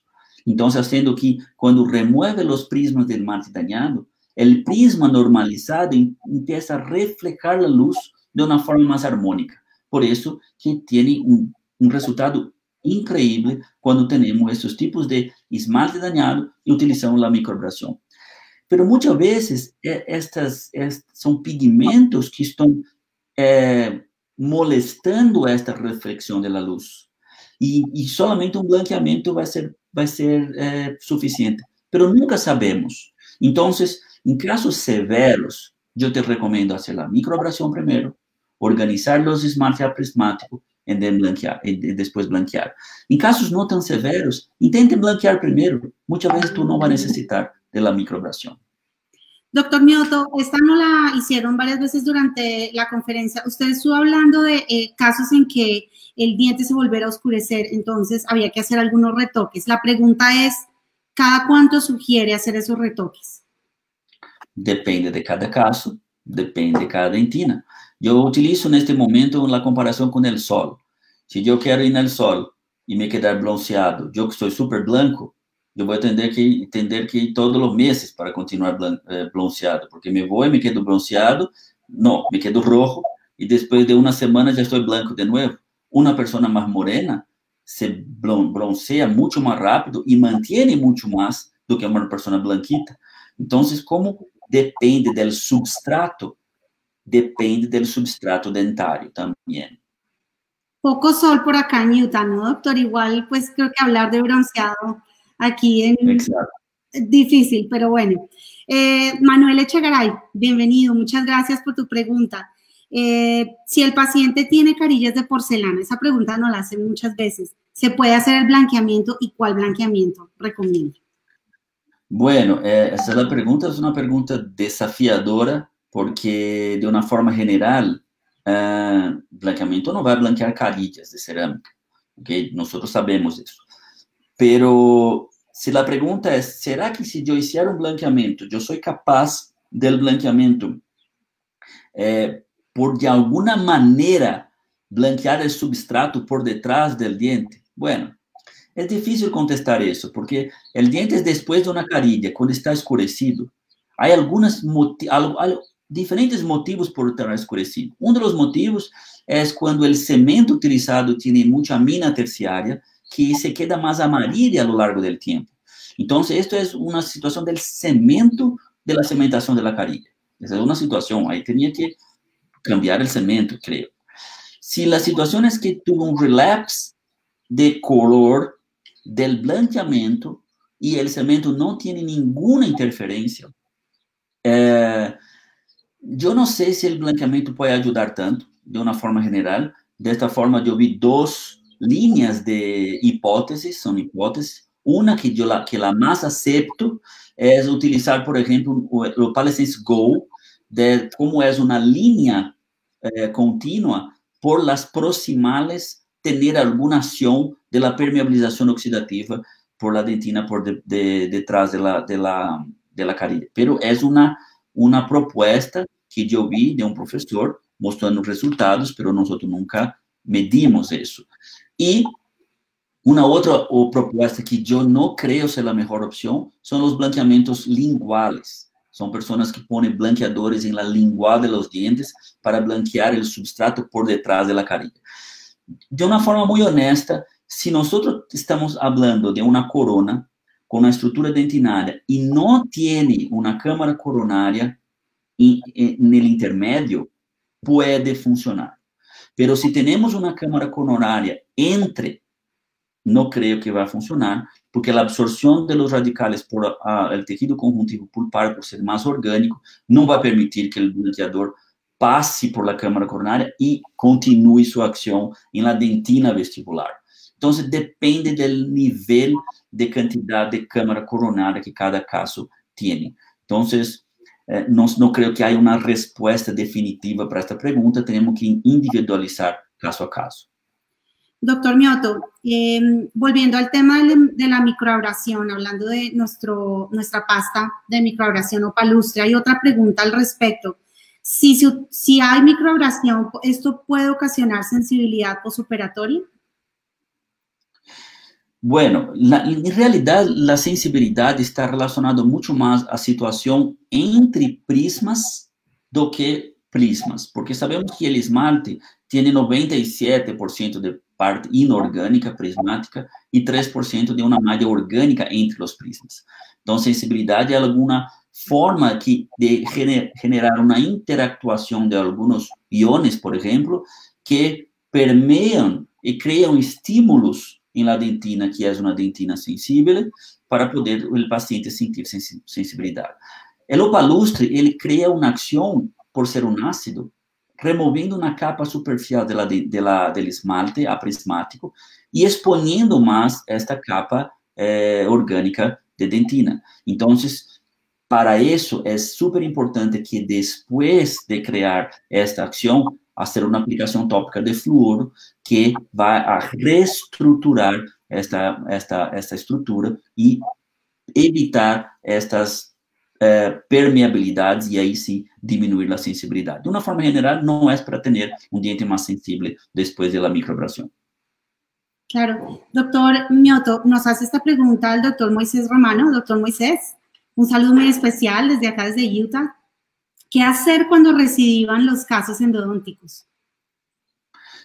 Então, sendo que quando remove os prismas de esmalte dañado, o prisma normalizado empieza a reflejar a luz de uma forma mais harmônica. Por isso que tem um resultado incrível quando temos esses tipos de esmalte dañado e utilizamos a microabrasión. Pero muitas vezes, estas são pigmentos que estão molestando esta reflexão da luz. E somente um blanqueamento vai ser suficiente. Pero nunca sabemos. Então, em casos severos, eu te recomendo fazer a microabrasión primeiro, organizar os esmaltes aprismáticos e depois blanquear. Em casos não tão severos, intente blanquear primeiro. Muitas vezes tu não vai necessitar da microabrasión. Doctor Mioto, esta no la hicieron varias veces durante la conferencia. Usted estuvo hablando de casos en que el diente se volviera a oscurecer, entonces había que hacer algunos retoques. La pregunta es, ¿cada cuánto sugiere hacer esos retoques? Depende de cada caso, depende de cada dentina. Yo utilizo en este momento la comparación con el sol. Si yo quiero ir al sol y me quedar bronceado, yo que soy súper blanco, yo voy a tener que ir todos los meses para continuar bronceado, porque me voy, me quedo bronceado, no, me quedo rojo, y después de una semana ya estoy blanco de nuevo. Una persona más morena se broncea mucho más rápido y mantiene mucho más do que una persona blanquita. Entonces, como depende del substrato dentário también. Poco sol por acá en Utah, ¿no, doctor? Igual, pues creo que hablar de bronceado aquí en... Exacto. Difícil, pero bueno. Manuel Echegaray, bienvenido, muchas gracias por tu pregunta. Si el paciente tiene carillas de porcelana, esa pregunta nos la hacen muchas veces, ¿se puede hacer el blanqueamiento y cuál blanqueamiento recomienda? Bueno, essa pergunta é uma pergunta desafiadora, porque, de uma forma general, blanqueamento não vai blanquear carillas de cerâmica, ok? Nós sabemos isso. Pero, se a pergunta é, será que se eu fizer um blanqueamento, eu sou capaz del blanqueamento por, de alguma maneira, blanquear o substrato por detrás del diente? Bueno, é difícil contestar isso, porque o diente, depois de uma carilla, quando está escurecido, há diferentes motivos por estar escurecido. Um dos motivos é quando o cemento utilizado tem muita amina terciária, que se queda mais amarilla a lo largo do tempo. Então, isto é uma situação do cemento, da cementação da carilla. Essa é uma situação, aí tinha que cambiar o cemento, creio. Se a situação é que tuvo um relapse de color del blanqueamento e o cemento não tem nenhuma interferência, eu não sei se o blanqueamento pode ajudar tanto, de uma forma general. Desta forma, eu vi duas linhas de hipóteses, são hipóteses. Uma que eu mais acepto é utilizar, por exemplo, o PaleSense Go, como é uma linha contínua por las proximales, tener alguna acción de la permeabilización oxidativa por la dentina por detrás de la carilla. Pero es una propuesta que yo vi de un profesor mostrando resultados, pero nosotros nunca medimos eso. Y una otra propuesta que yo no creo ser la mejor opción son los blanqueamientos linguales. Son personas que ponen blanqueadores en la lingual de los dientes para blanquear el substrato por detrás de la carilla. De uma forma muito honesta, se nós estamos falando de uma corona com uma estrutura dentinária e não tem uma câmara coronária no intermédio, pode funcionar. Pero se temos uma câmara coronária entre, não creio que vai funcionar, porque a absorção de los radicales por el tejido conjuntivo pulpar, por ser mais orgânico, não vai permitir que o blanqueador passe por la câmara coronária e continue sua ação em la dentina vestibular. Então, depende do nível de quantidade de câmara coronária que cada caso tem. Então, não creio que haja uma resposta definitiva para esta pergunta, temos que individualizar caso a caso. Doctor Mioto, volviendo al tema de la microabrasión, hablando de nuestra pasta de microabrasión o palustre, hay otra pregunta al respecto. Si hay microabrasión, ¿esto puede ocasionar sensibilidad postoperatoria? Bueno, en realidad la sensibilidad está relacionada mucho más a situación entre prismas do que prismas, porque sabemos que el esmalte tiene 97% de parte inorgânica prismática y 3% de una malla orgânica entre los prismas. Entonces, sensibilidad es alguna forma de generar uma interactuação de alguns iones, por exemplo, que permeam e criam estímulos em la dentina, que é uma dentina sensível, para poder o paciente sentir sensibilidade. O palustre, ele cria uma ação, por ser um ácido, removendo uma capa superficial del esmalte aprismático e exponendo mais esta capa orgânica de dentina. Então, para eso es súper importante que después de crear esta acción, hacer una aplicación tópica de flúor que va a reestructurar esta estructura y evitar estas permeabilidades y ahí sí disminuir la sensibilidad. De una forma general, no es para tener un diente más sensible después de la microabrasión. Claro. Doctor Mioto, nos hace esta pregunta el doctor Moisés Romano. Doctor Moisés, un saludo muy especial desde acá, desde Utah. ¿Qué hacer cuando recidivan los casos endodónticos?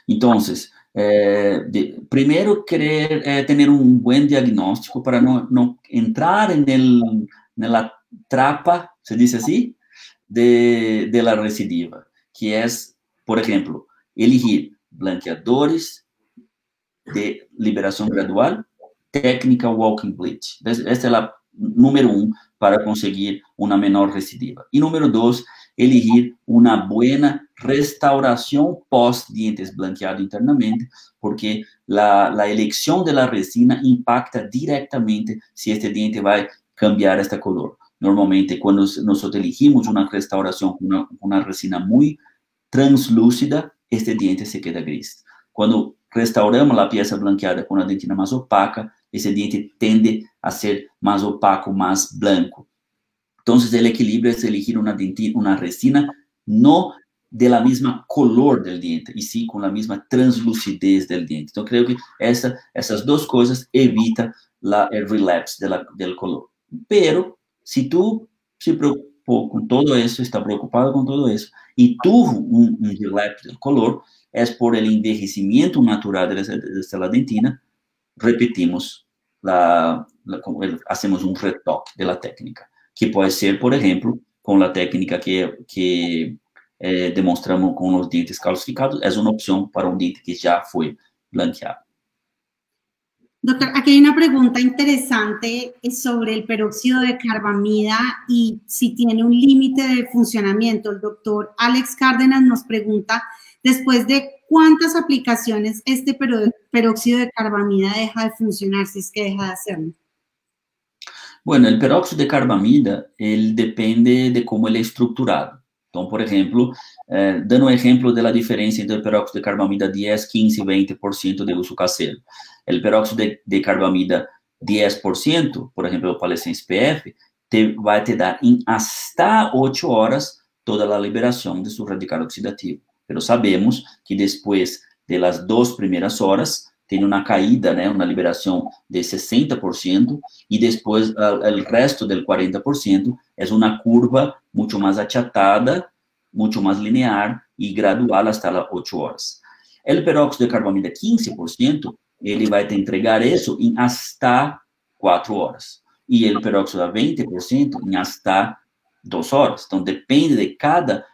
Entonces, primero querer tener un buen diagnóstico para no entrar en la trapa, se dice así, de la recidiva, que es, por ejemplo, elegir blanqueadores de liberación gradual, técnica walking bleach. Esta es la número 1 para conseguir una menor recidiva. Y número 2, elegir una buena restauración post-dientes blanqueado internamente, porque la elección de la resina impacta directamente si este diente va a cambiar este color. Normalmente, cuando nosotros elegimos una restauración con una resina muy translúcida, este diente se queda gris. Cuando restauramos la pieza blanqueada con una dentina más opaca, ese diente tiende a ser más opaco, más blanco. Entonces, el equilibrio es elegir una resina no de la misma color del diente, y sí con la misma translucidez del diente. Entonces, creo que esas dos cosas evitan el relapse del color. Pero, si tú se preocupó con todo eso, está preocupado con todo eso, y tuvo un relapse del color, es por el envejecimiento natural de la dentina, repetimos, hacemos un retoque de la técnica, que puede ser, por ejemplo, con la técnica que demostramos con los dientes calcificados, es una opción para un diente que ya fue blanqueado. Doctor, aquí hay una pregunta interesante sobre el peróxido de carbamida y si tiene un límite de funcionamiento. El doctor Alex Cárdenas nos pregunta, ¿después de cuántas aplicaciones este peróxido de carbamida deja de funcionar, si es que deja de hacerlo? Bueno, el peróxido de carbamida, él depende de cómo él es estructurado. Entonces, por ejemplo, dando un ejemplo de la diferencia entre el peróxido de carbamida 10, 15 y 20% de uso casero. El peróxido de carbamida 10%, por ejemplo, el Palesense PF, va a te dar en hasta 8 horas toda la liberación de su radical oxidativo. Pero sabemos que después de las 2 primeras horas, tiene una caída, ¿no? Una liberación de 60%, y después el resto del 40% es una curva mucho más achatada, mucho más lineal y gradual hasta las 8 horas. El peróxido de carbamida 15%, ele vai te entregar isso em hasta 4 horas. E el peróxido de 20% em hasta 2 horas. Então, depende de cada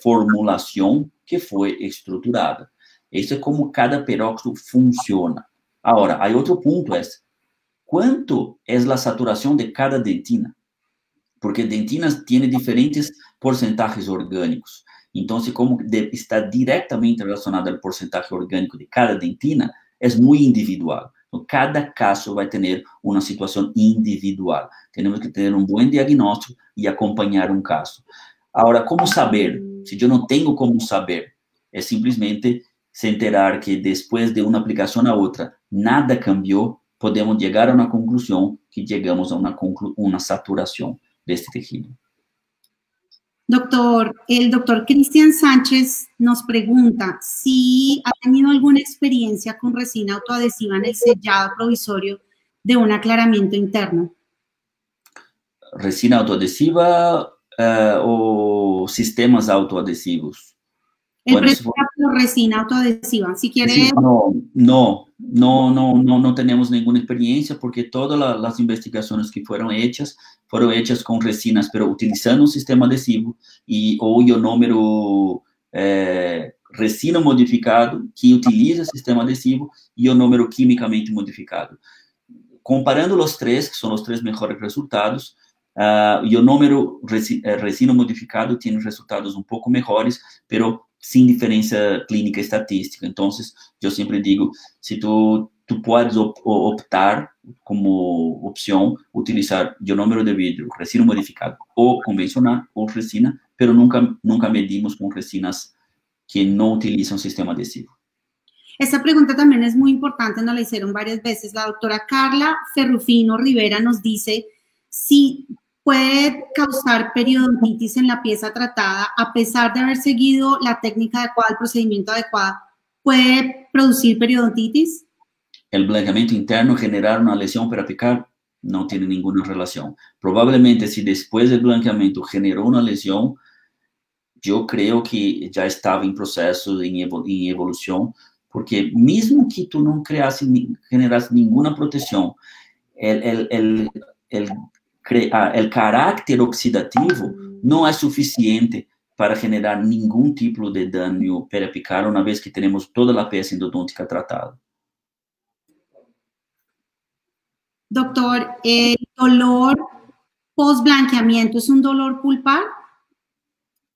formulação que foi estruturada. Isso é como cada peróxido funciona. Agora, há outro ponto, quanto é a saturação de cada dentina? Porque dentinas têm diferentes porcentagens orgânicos. Então, como está diretamente relacionado ao porcentagem orgânico de cada dentina, é muito individual. Então, cada caso vai ter uma situação individual. Temos que ter um bom diagnóstico e acompanhar um caso. Agora, como saber? Se eu não tenho como saber, é simplesmente se enterar que depois de uma aplicação a outra, nada cambiou, podemos chegar a uma conclusão que chegamos a uma saturação deste tecido. Doctor, el doctor Cristian Sánchez nos pregunta si ha tenido alguna experiencia con resina autoadhesiva en el sellado provisorio de un aclaramiento interno. ¿Resina autoadhesiva o sistemas autoadhesivos? El precio por resina autoadhesiva, si quiere... Sí, no tenemos ninguna experiencia porque todas las investigaciones que fueron hechas con resinas, pero utilizando un sistema adhesivo o ionômero resina modificado que utiliza el sistema adhesivo y ionômero químicamente modificado. Comparando los tres, que son los tres mejores resultados, ionômero resina modificado tiene resultados un poco mejores, pero sin diferencia clínica estatística. Entonces, yo siempre digo, si tú tú puedes optar como opción utilizar ionómero de vidrio, resina modificada, o convencional, o resina, pero nunca medimos con resinas que no utilizan sistema adhesivo. Esta pregunta también es muy importante, nos la hicieron varias veces. La doctora Carla Ferrufino Rivera nos dice si puede causar periodontitis en la pieza tratada a pesar de haber seguido la técnica adecuada, el procedimiento adecuado. ¿Puede producir periodontitis? El blanqueamiento interno generar una lesión periapical no tiene ninguna relación. Probablemente si después del blanqueamiento generó una lesión, yo creo que ya estaba en proceso, en evolución, porque mismo que tú no generas ninguna protección, el carácter oxidativo no es suficiente para generar ningún tipo de daño periapical una vez que tenemos toda la pieza endodôntica tratada. Doctor, ¿el dolor post-blanqueamiento es un dolor pulpar?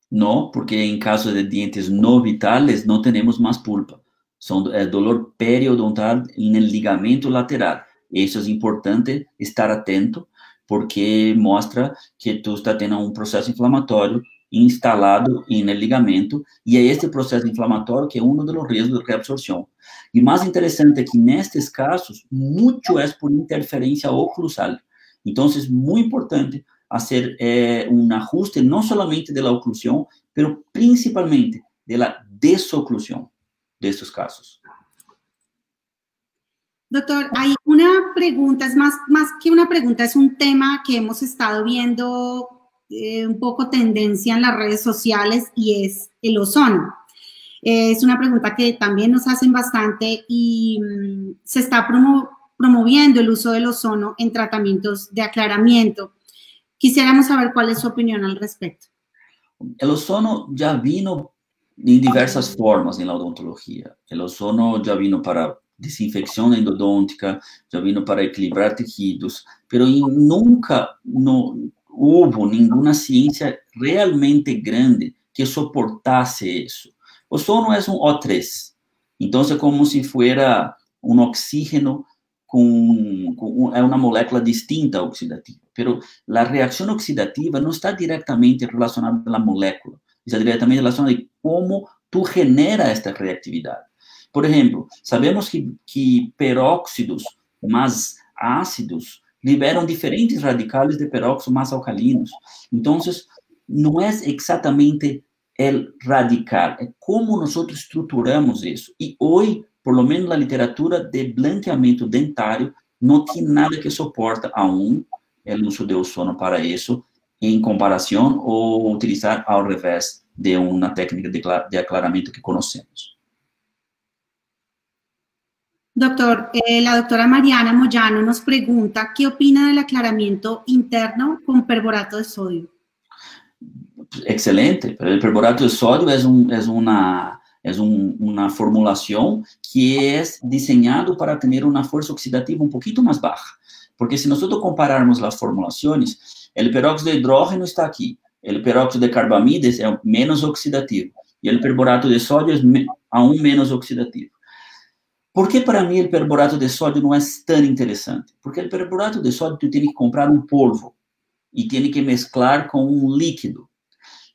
No, porque en caso de dientes no vitales no tenemos más pulpa. Es dolor periodontal en el ligamento lateral. Eso es importante estar atento porque muestra que tú estás teniendo un proceso inflamatorio instalado en el ligamento y es este proceso inflamatorio que es uno de los riesgos de reabsorción. Y más interesante que en estos casos, mucho es por interferencia oclusal. Entonces, muy importante hacer un ajuste no solamente de la oclusión, pero principalmente de la desoclusión de estos casos. Doctor, hay una pregunta, es más que una pregunta, es un tema que hemos estado viendo un poco tendencia en las redes sociales y es el ozono. Es una pregunta que también nos hacen bastante y se está promoviendo el uso del ozono en tratamientos de aclaramiento. Quisiéramos saber cuál es su opinión al respecto. El ozono ya vino en diversas formas en la odontología. El ozono ya vino para desinfección endodôntica, ya vino para equilibrar tejidos, pero nunca hubo ninguna ciencia realmente grande que soportase eso. Ozono es un O3, entonces como si fuera un oxígeno é uma molécula distinta oxidativa, pero la reacción oxidativa no está directamente relacionada a la molécula, está directamente relacionada a cómo tú generas esta reactividad. Por ejemplo, sabemos que peróxidos más ácidos liberam diferentes radicales de peróxido más alcalinos. Entonces, no es exactamente el radical, é como nosotros estruturamos eso. Y hoy, por lo menos la literatura de blanqueamiento dentário no tiene nada que soporta aún el uso de ozono para eso, en comparación o utilizar al revés de una técnica de aclaramiento que conocemos. Doctor, la doctora Mariana Moyano nos pregunta, ¿qué opina del aclaramiento interno con perborato de sodio? Excelente, el perborato de sodio es una formulación que es diseñado para tener una fuerza oxidativa un poquito más baja. Porque si nosotros compararmos las formulaciones, el peróxido de hidrógeno está aquí, el peróxido de carbamides es menos oxidativo y el perborato de sodio es aún menos oxidativo. ¿Por qué para mí el perborato de sodio no es tan interesante? Porque el perborato de sodio tú tienes que comprar un polvo y tienes que mezclar con un líquido.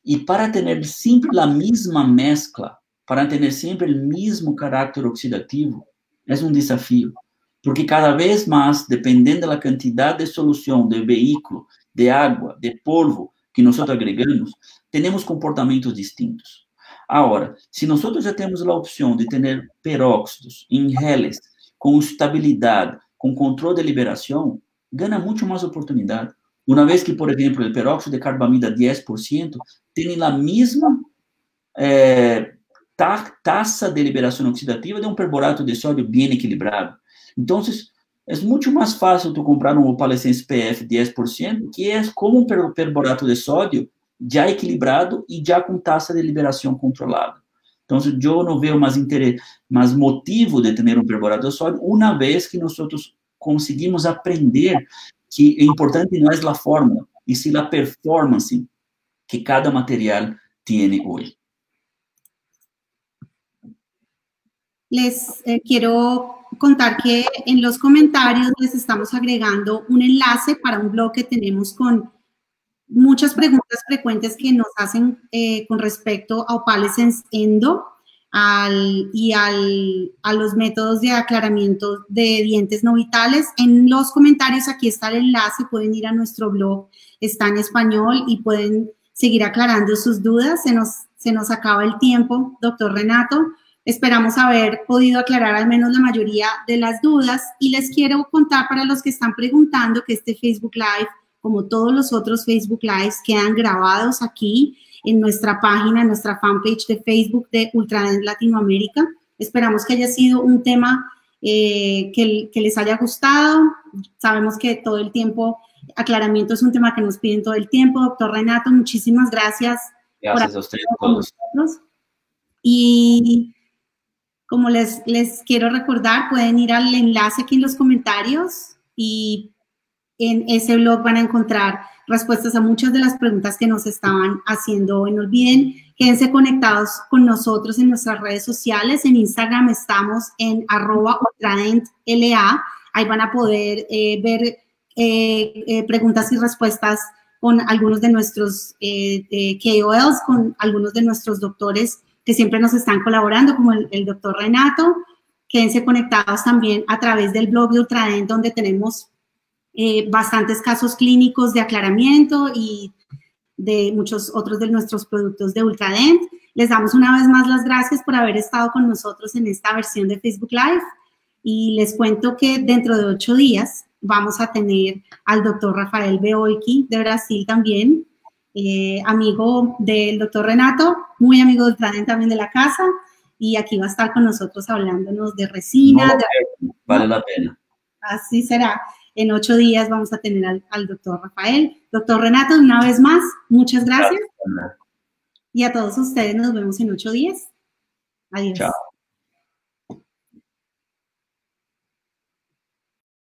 Y para tener siempre la misma mezcla, para tener siempre el mismo carácter oxidativo, es un desafío. Porque cada vez más, dependiendo de la cantidad de solución, de vehículo, de agua, de polvo que nosotros agregamos, tenemos comportamientos distintos. Ahora, si nosotros ya tenemos la opción de tener peróxidos en geles con estabilidad, con control de liberación, gana mucho más oportunidad. Una vez que, por ejemplo, el peróxido de carbamida 10% tiene la misma tasa de liberación oxidativa de un perborato de sodio bien equilibrado. Entonces, es mucho más fácil tú comprar un Opalescence PF 10%, que es como un perborato de sodio ya equilibrado y ya con tasa de liberación controlada. Entonces, yo no veo más motivo de tener un perborato de sodio una vez que nosotros conseguimos aprender que o importante não é a fórmula, e sim a performance que cada material tem hoje. Les quiero contar que en los comentarios les estamos agregando un enlace para un blog que tenemos con muchas preguntas frecuentes que nos hacen con respecto a opalescence endo a los métodos de aclaramiento de dientes no vitales. En los comentarios aquí está el enlace, pueden ir a nuestro blog, está en español y pueden seguir aclarando sus dudas. Se nos acaba el tiempo, doctor Renato. Esperamos haber podido aclarar al menos la mayoría de las dudas y les quiero contar para los que están preguntando que este Facebook Live, como todos los otros Facebook Lives, quedan grabados aquí en nuestra página, en nuestra fanpage de Facebook de Ultradent Latinoamérica. Esperamos que haya sido un tema que les haya gustado. Sabemos que todo el tiempo, aclaramiento es un tema que nos piden todo el tiempo. Doctor Renato, muchísimas gracias. Gracias a ustedes todos. Y como les quiero recordar, pueden ir al enlace aquí en los comentarios y en ese blog van a encontrar respuestas a muchas de las preguntas que nos estaban haciendo. No olviden, quédense conectados con nosotros en nuestras redes sociales. En Instagram estamos en @ultradentla. Ahí van a poder ver preguntas y respuestas con algunos de nuestros KOLs, con algunos de nuestros doctores que siempre nos están colaborando, como el doctor Renato. Quédense conectados también a través del blog de Ultradent, donde tenemos bastantes casos clínicos de aclaramiento y de muchos otros de nuestros productos de Ultradent. Les damos una vez más las gracias por haber estado con nosotros en esta versión de Facebook Live y les cuento que dentro de 8 días vamos a tener al doctor Rafael Beoiki de Brasil también, amigo del doctor Renato, muy amigo de Ultradent también de la casa, y aquí va a estar con nosotros hablándonos de resina. Vale la pena. Así será. En 8 días vamos a tener al doctor Rafael. Doctor Renato, una vez más, muchas gracias. Y a todos ustedes nos vemos en 8 días. Adiós. Chao.